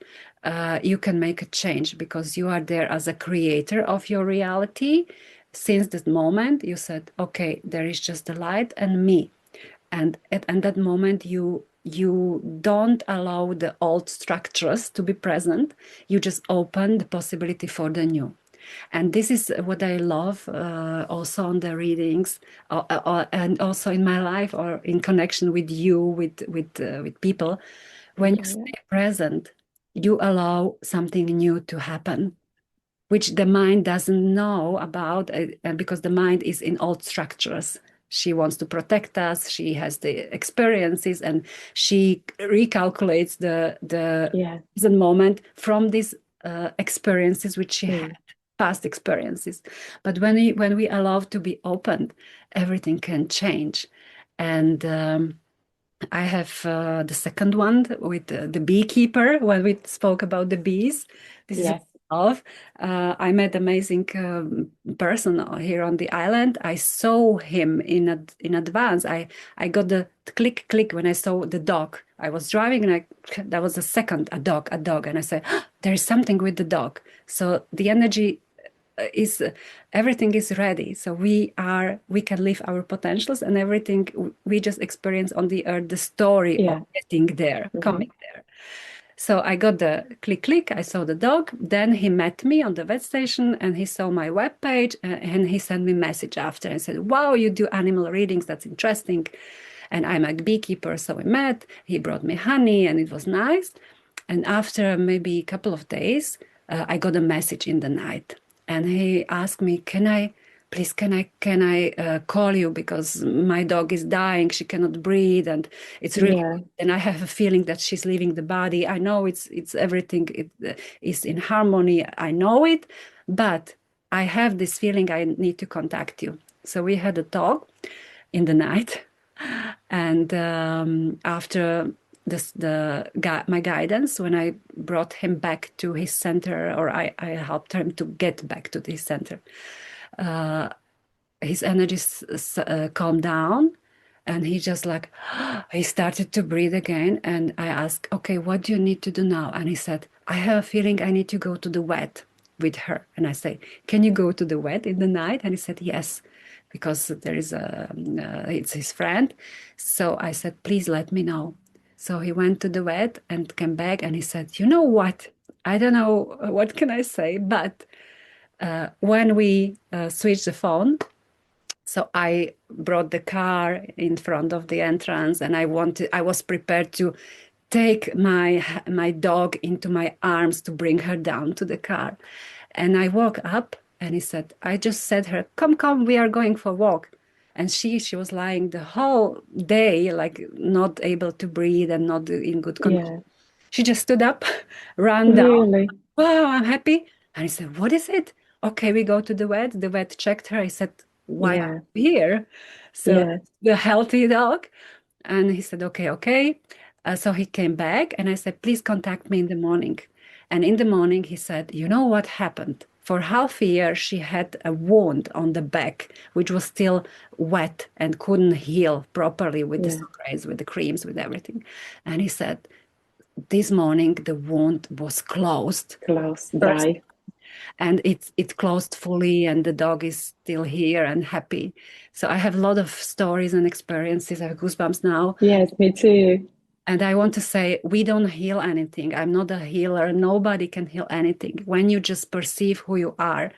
you can make a change, because you are there as a creator of your reality. Since that moment, you said, okay, there is just the light and me. And at that moment, you don't allow the old structures to be present. You just open the possibility for the new. And this is what I love also on the readings, and also in my life, or in connection with you, with people. When you stay present, you allow something new to happen, which the mind doesn't know about, because the mind is in old structures. She wants to protect us. She has the experiences, and she recalculates the present moment from these experiences which she had, past experiences. But when we allow to be opened, everything can change. And I have the second one with the beekeeper, when we spoke about the bees. This is love. I met amazing person here on the island. I saw him in advance. I got the click when I saw the dog. I was driving, and that was a dog, and I said, oh, there is something with the dog. So the energy is, everything is ready. So we can live our potentials, and everything we just experience on the earth, the story of getting there, coming there. So I got the click, I saw the dog. Then he met me on the vet station, and he saw my webpage, and he sent me a message after and said, wow, you do animal readings, that's interesting. And I'm a beekeeper, so we met. He brought me honey, and it was nice. And after maybe a couple of days, I got a message in the night. And he asked me, can I call you, because my dog is dying, she cannot breathe, and it's really, and I have a feeling that she's leaving the body. I know it's everything is in harmony. I know it, but I have this feeling I need to contact you. So we had a talk in the night, and after my guidance, when I brought him back to his center, or I helped him to get back to his center, his energy calmed down, and he just like, he started to breathe again. And I asked, okay, what do you need to do now? And he said, I have a feeling I need to go to the vet with her. And I say, can you go to the vet in the night? And he said, yes, because there is it's his friend. So I said, please let me know. So he went to the vet and came back, and he said, you know what? I don't know what can I say, but when we switched the phone, so I brought the car in front of the entrance, and I was prepared to take my dog into my arms to bring her down to the car. And I woke up, And he said, I just said her, come, we are going for a walk. And she was lying the whole day, like not able to breathe and not in good condition. Yeah. She just stood up, ran down. Really? Wow, I'm happy. And he said, what is it? Okay, we go to the vet. The vet checked her. I said, why Yeah. are you here? So Yeah. the healthy dog. And he said, okay. So he came back and I said, please contact me in the morning. And in the morning, he said, you know what happened? For half a year, she had a wound on the back, which was still wet and couldn't heal properly with the Yeah. sprays, with the creams, with everything. And he said, this morning, the wound was closed. Close, First, dry. and it closed fully, and the dog is still here and happy. So I have a lot of stories and experiences. I have goosebumps now. Yes, me too. And I want to say, we don't heal anything. I'm not a healer. Nobody can heal anything. When you just perceive who you are,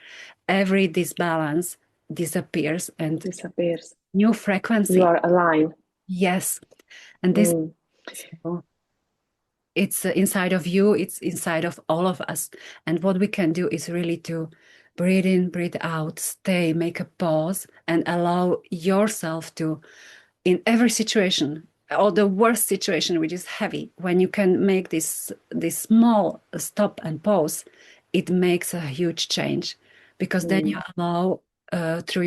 every disbalance disappears and Disappears. new You frequency. are aligned. Yes. And this, so it's inside of you, it's inside of all of us. And what we can do is really to breathe in, breathe out, stay, make a pause, and allow yourself to, in every situation, or the worst situation, which is heavy, when you can make this small stop and pause, it makes a huge change, because then you allow through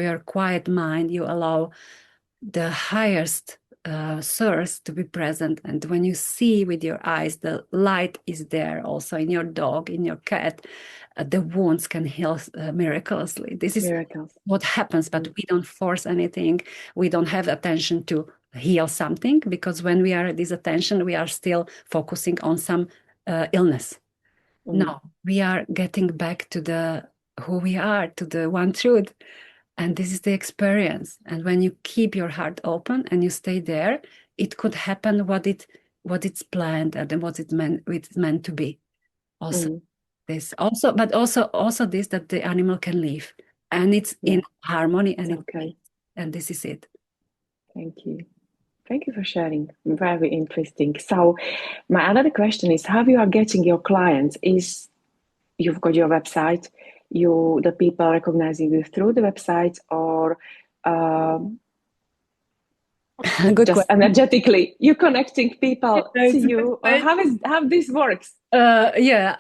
your quiet mind, you allow the highest source to be present. And when you see with your eyes, the light is there also in your dog, in your cat, the wounds can heal miraculously. This is Miracles. what happens, but we don't force anything. We don't have attention to heal something, because when we are at this attention, we are still focusing on some illness. No, we are getting back to the who we are, to the one truth. And this is the experience. And when you keep your heart open and you stay there, it could happen what it's planned and what it's meant to be. Also this also, but also this, that the animal can live and it's in harmony and It's okay. and this is it. Thank you. Thank you for sharing. Very interesting. So my other question is how you are getting your clients is you've got your website, the people recognizing you through the website, or Good just question. energetically you connecting people Yeah, to it's a good you, or how this works? Yeah,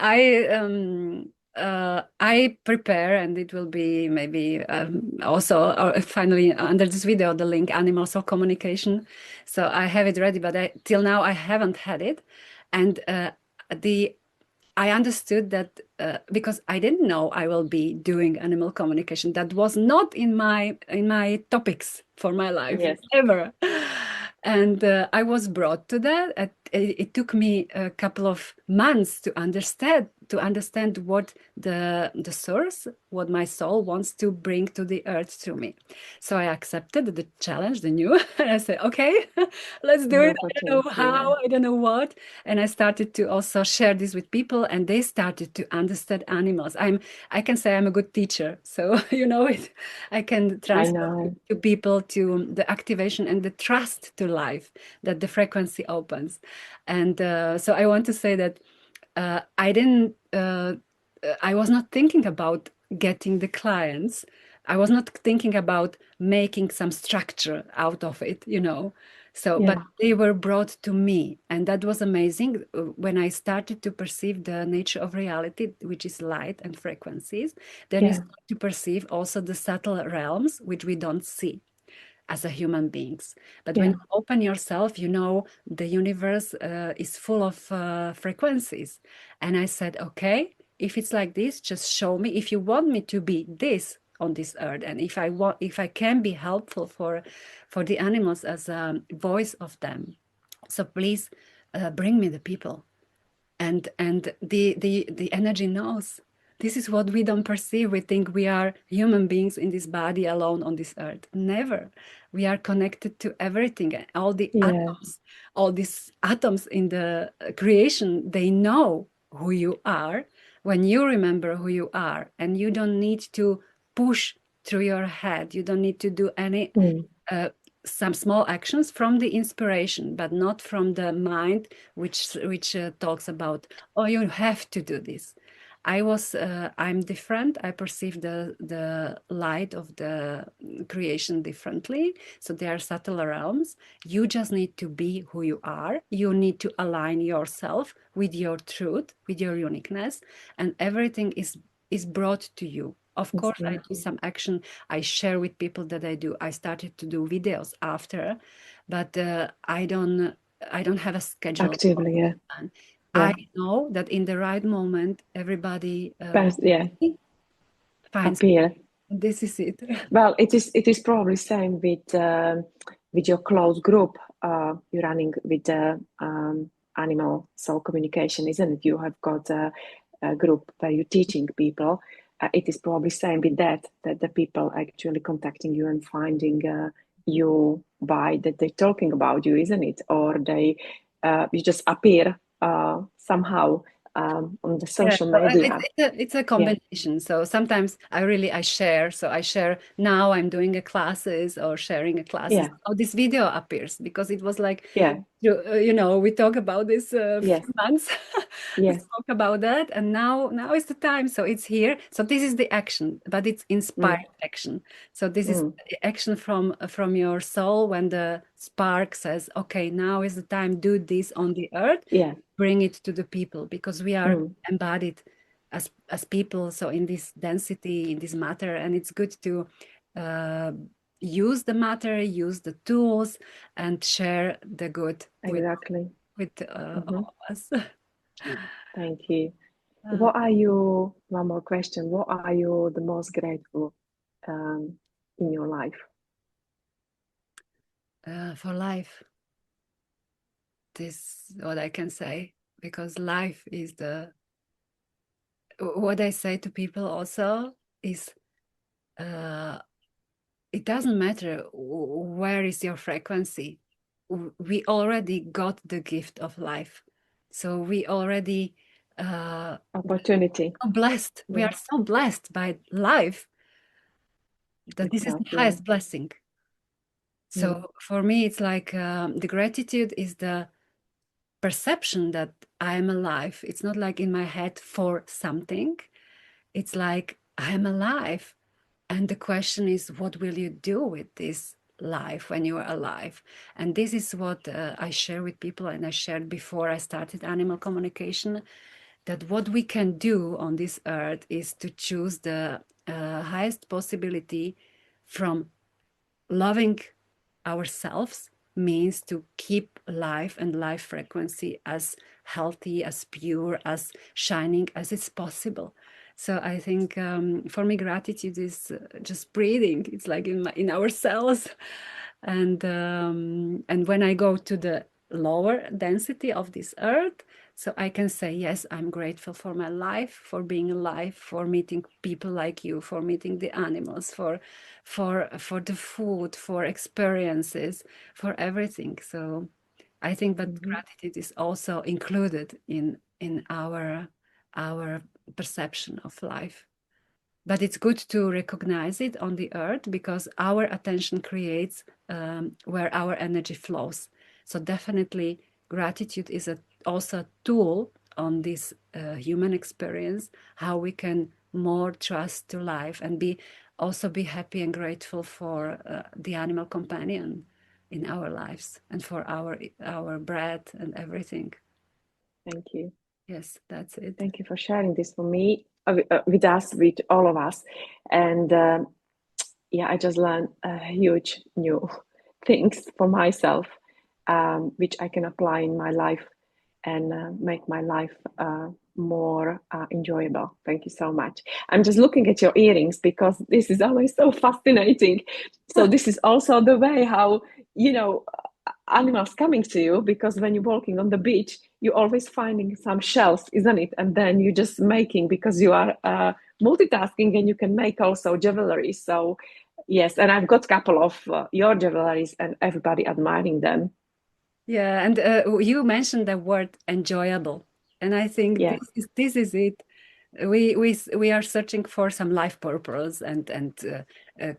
I prepare, and it will be maybe also finally under this video the link animals of communication. So I have it ready, but till now I haven't had it, and the I understood that because I didn't know I will be doing animal communication. That was not in my topics for my life Yes. ever. And I was brought to that. It took me a couple of months to understand what the source, what my soul wants to bring to the earth through me. So I accepted the challenge, the new, and I said, okay, let's do An it. I don't know opportunity, yeah. how, I don't know what. And I started to also share this with people, and they started to understand animals. I can say I'm a good teacher, so you know it. I can I transfer know. to people to the activation and the trust to life that the frequency opens. And so I want to say that I didn't. I was not thinking about getting the clients. I was not thinking about making some structure out of it, you know. So, but Yeah. they were brought to me, and that was amazing when I started to perceive the nature of reality, which is light and frequencies. Then you Yeah. start to perceive also the subtle realms, which we don't see as a human beings. But when Yeah. you open yourself, you know the universe is full of frequencies. And I said, okay, if it's like this, just show me. If you want me to be this on this earth, and if I can be helpful for the animals as a voice of them, so please bring me the people. And the energy knows. This is what we don't perceive. We think we are human beings in this body alone on this earth. Never. We are connected to everything. All the Yeah. atoms, all these atoms in the creation, they know who you are when you remember who you are. And you don't need to push through your head. You don't need to do any uh, some small actions from the inspiration, but not from the mind, which talks about, oh, you have to do this. I'm different. I perceive the light of the creation differently. So there are subtle realms. You just need to be who you are. You need to align yourself with your truth, with your uniqueness, and everything is brought to you. Of It's course, I true. do some action. I share with people that I do. I started to do videos after, but I don't have a schedule. Actively, yeah. I Yeah. know that in the right moment, everybody Yeah. finds Appear. this is it. Well, it is probably same with your close group you're running with the animal soul communication, isn't it? You have got a group where you're teaching people. It is probably same with that the people actually contacting you and finding you by that they're talking about you, isn't it? Or they you just appear somehow on the Yeah, social so it's, media. it's a Yeah, combination. So sometimes I share. So I share now I'm doing a classes or sharing a classes. yeah, Oh, this video appears because it was like, yeah, we talk about this yes, few months. We yes. spoke about that, and now is the time. So it's here. So this is the action, but it's inspired Mm, action. So this is mm. action from your soul when the spark says, "Okay, now is the time. Do this on the earth. Yeah. Bring it to the people because we are Mm, embodied as people. So in this density, in this matter, and it's good to." Uh, use the matter, use the tools, and share the good exactly. with Hmm. all of us. Thank you. Uh, What are you, one more question, what are you the most grateful um, in your life? for life, this what I can say because life is the what I say to people also is uh, it doesn't matter where is your frequency. We already got the gift of life, so we already Opportunity. blessed. We Yeah, are so blessed by life that this is itself. the Yeah. highest blessing. Mm, So for me, it's like the gratitude is the perception that I am alive. It's not like in my head for something. It's like I am alive. And the question is, what will you do with this life when you are alive? And this is what I share with people, and I shared before I started animal communication, that what we can do on this earth is to choose the highest possibility from loving ourselves means to keep life and life frequency as healthy, as pure, as shining as it's possible. So I think for me, gratitude is just breathing. It's like in our cells, and when I go to the lower density of this earth, so I can say yes, I'm grateful for my life, for being alive, for meeting people like you, for meeting the animals, for the food, for experiences, for everything. So I think that mhm, gratitude is also included in our perception of life. But it's good to recognize it on the earth because our attention creates where our energy flows. So definitely gratitude is also a tool on this human experience, how we can more trust to life and be happy and grateful for the animal companion in our lives and for our breath and everything. thank you. Yes, that's it. Thank you for sharing this for me, with us, with all of us. And yeah, I just learned huge new things for myself, which I can apply in my life and make my life more enjoyable. Thank you so much. I'm just looking at your earrings because this is always so fascinating. So this is also the way how, you know, animals coming to you, because when you're walking on the beach, you're always finding some shells, isn't it? And then you're just making, because you are multitasking, and you can make also jewelry. So yes, and I've got a couple of your jewelries, and everybody admiring them. Yeah, and you mentioned the word enjoyable, and I think Yeah. this is it. We are searching for some life purpose and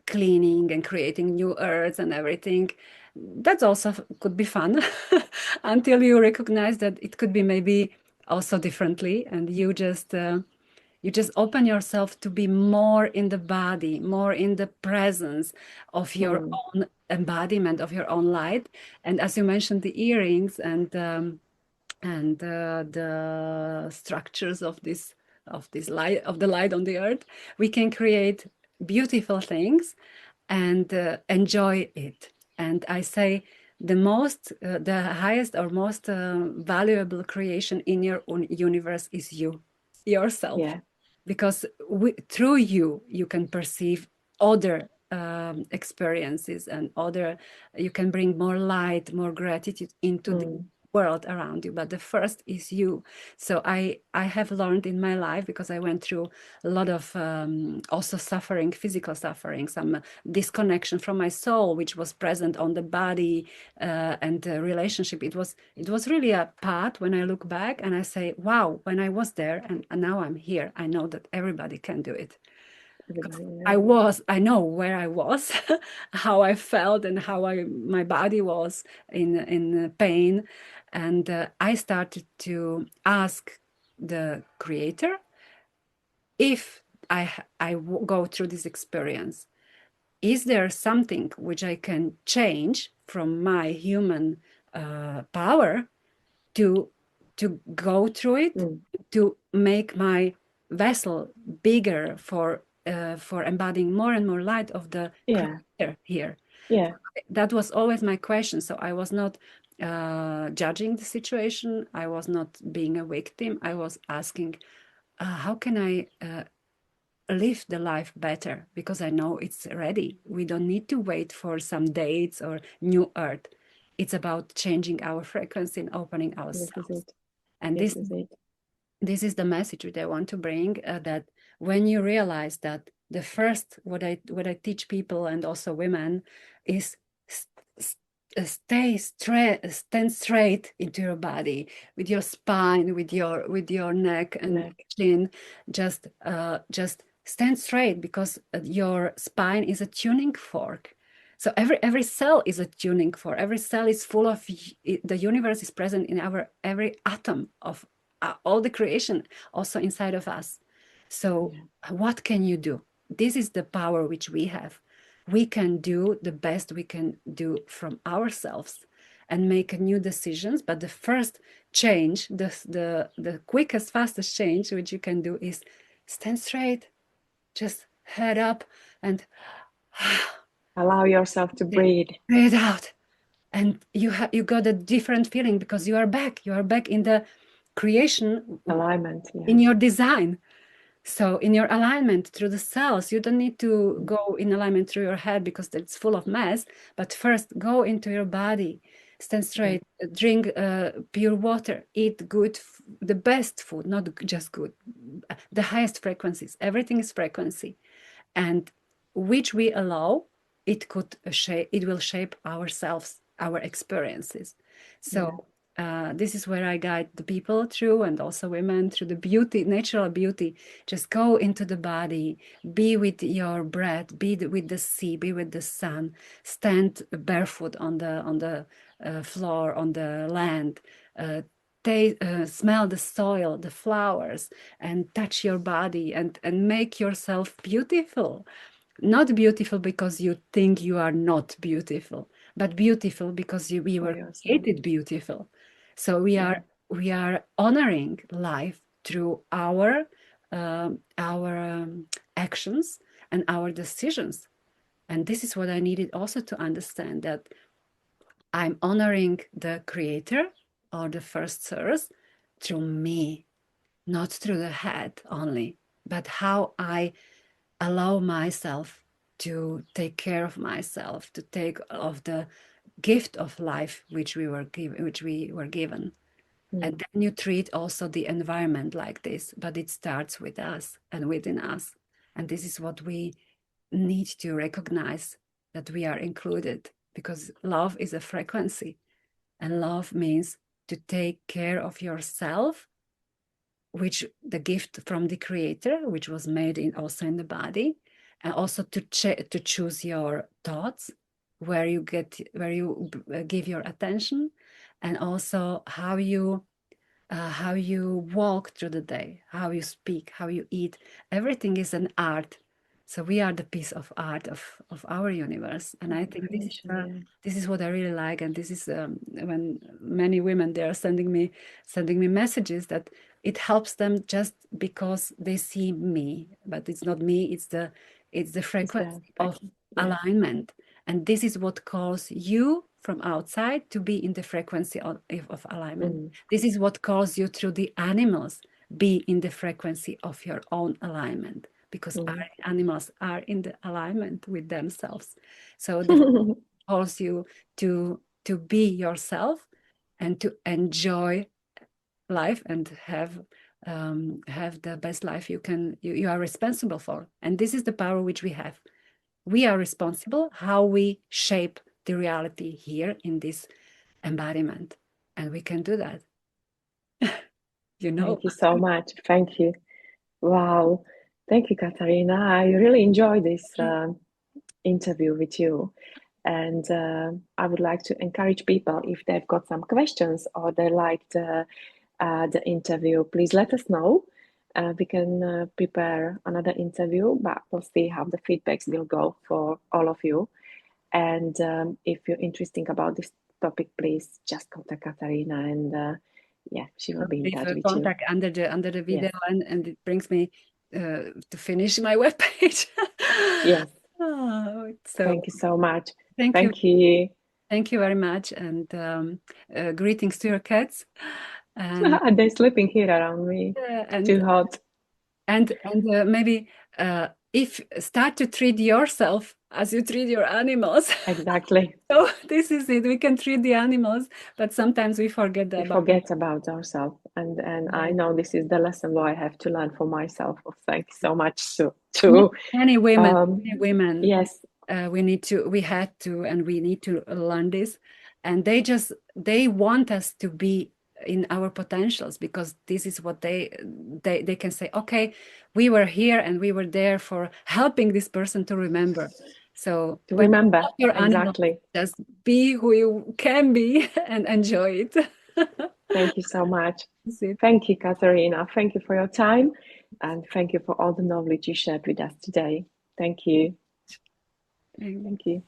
cleaning and creating new earths and everything. That's also could be fun until you recognize that it could be maybe also differently, and you just You just open yourself to be more in the body, more in the presence of your own embodiment, of your own light. And as you mentioned, the earrings and the structures of this light, of the light on the earth, we can create beautiful things and enjoy it. And I say the highest or most valuable creation in your own universe is you, yourself, Yeah. because through you, you can perceive other experiences and you can bring more light, more gratitude into the world around you, but the first is you. So I have learned in my life, because I went through a lot of also suffering, physical suffering, some disconnection from my soul, which was present on the body and the relationship. It was really a path. When I look back and I say, wow, when I was there and now I'm here, I know that everybody can do it. I know where I was, how I felt, and how my body was in pain, and I started to ask the Creator, if I go through this experience, is there something which I can change from my human power to go through it, to make my vessel bigger for embodying more and more light of the Creator here. Yeah. That was always my question. So I was not judging the situation. I was not being a victim. I was asking, how can I live the life better? Because I know it's ready. We don't need to wait for some dates or new earth. It's about changing our frequency and opening ourselves. This is it. And this is the message that I want to bring, that when you realize that the first, what I teach people and also women is stand straight into your body, with your spine, with your neck and chin. Just stand straight, because your spine is a tuning fork. So every cell is a tuning fork. Every cell is full of the universe is present in our every atom of all the creation, also inside of us. So what can you do? This is the power which we have. We can do the best we can do from ourselves and make new decisions. But the first change, the quickest, fastest change which you can do is stand straight, just head up, and allow yourself to breathe. Breathe out. And you got a different feeling, because you are back in the creation alignment, in your design. So in your alignment through the cells, you don't need to go in alignment through your head, because it's full of mess. But first, go into your body, stand straight, drink pure water, eat good, the best food, not just good, the highest frequencies. Everything is frequency, and which we allow, it will shape ourselves, our experiences. So this is where I guide the people through, and also women, through the beauty, natural beauty. Just go into the body, be with your breath, be with the sea, be with the sun, stand barefoot on the floor, on the land, smell the soil, the flowers, and touch your body, and make yourself beautiful. Not beautiful because you think you are not beautiful, but beautiful because we were created beautiful. So we are honoring life through our actions and our decisions. And this is what I needed also to understand, that I'm honoring the Creator or the first source through me, not through the head only, but how I allow myself to take care of myself, to take of the gift of life which we were given. And then you treat also the environment like this, but it starts with us and within us. And this is what we need to recognize, that we are included, because love is a frequency, and love means to take care of yourself, which the gift from the Creator, which was made also in the body, and also to choose your thoughts, where you give your attention, and also how you how you walk through the day, how you speak, how you eat. Everything is an art. So we are the piece of art of our universe. And I think Creation, yeah. this is what I really like. And this is when many women, they are sending me messages that it helps them just because they see me, but it's not me, it's the It's the frequency of frequency. Yeah. alignment. And this is what calls you from outside to be in the frequency of alignment. Mm, This is what calls you through the animals be in the frequency of your own alignment, because our mm. animals are in the alignment with themselves. So the calls you to be yourself and to enjoy life and have the best life you are responsible for. And this is the power which we have. We are responsible how we shape the reality here in this embodiment, and we can do that. You know. Thank you so much. Thank you. Wow. Thank you, Katarina. I really enjoyed this interview with you. And I would like to encourage people, if they've got some questions or they liked the interview, please let us know. We can prepare another interview, but we'll see how the feedbacks will go for all of you. And if you're interested about this topic, please just contact Katarina, and yeah, she will be in Leave touch a with you. contact under the Yes, video, and it brings me to finish my webpage. yes. Oh, so Thank you so much. thank you, Thank you. thank you very much, and greetings to your cats, and They're sleeping here around me. uh, Too and hot. maybe if start to treat yourself as you treat your animals. Exactly. So this is it. We can treat the animals, but sometimes we forget We about. forget about ourselves, and I know this is the lesson what I have to learn for myself. Oh, thank you so much, Sue. Many Too. many women, Yes, we had to, and we need to learn this. And they want us to be in our potentials, because this is what they can say, okay, we were here and we were there for helping this person to remember. So to when you remember love your animal, exactly. just be who you can be and enjoy it. Thank you so much. That's it. Thank you, Katharina. Thank you for your time, and thank you for all the knowledge you shared with us today. Thank you. Thank you.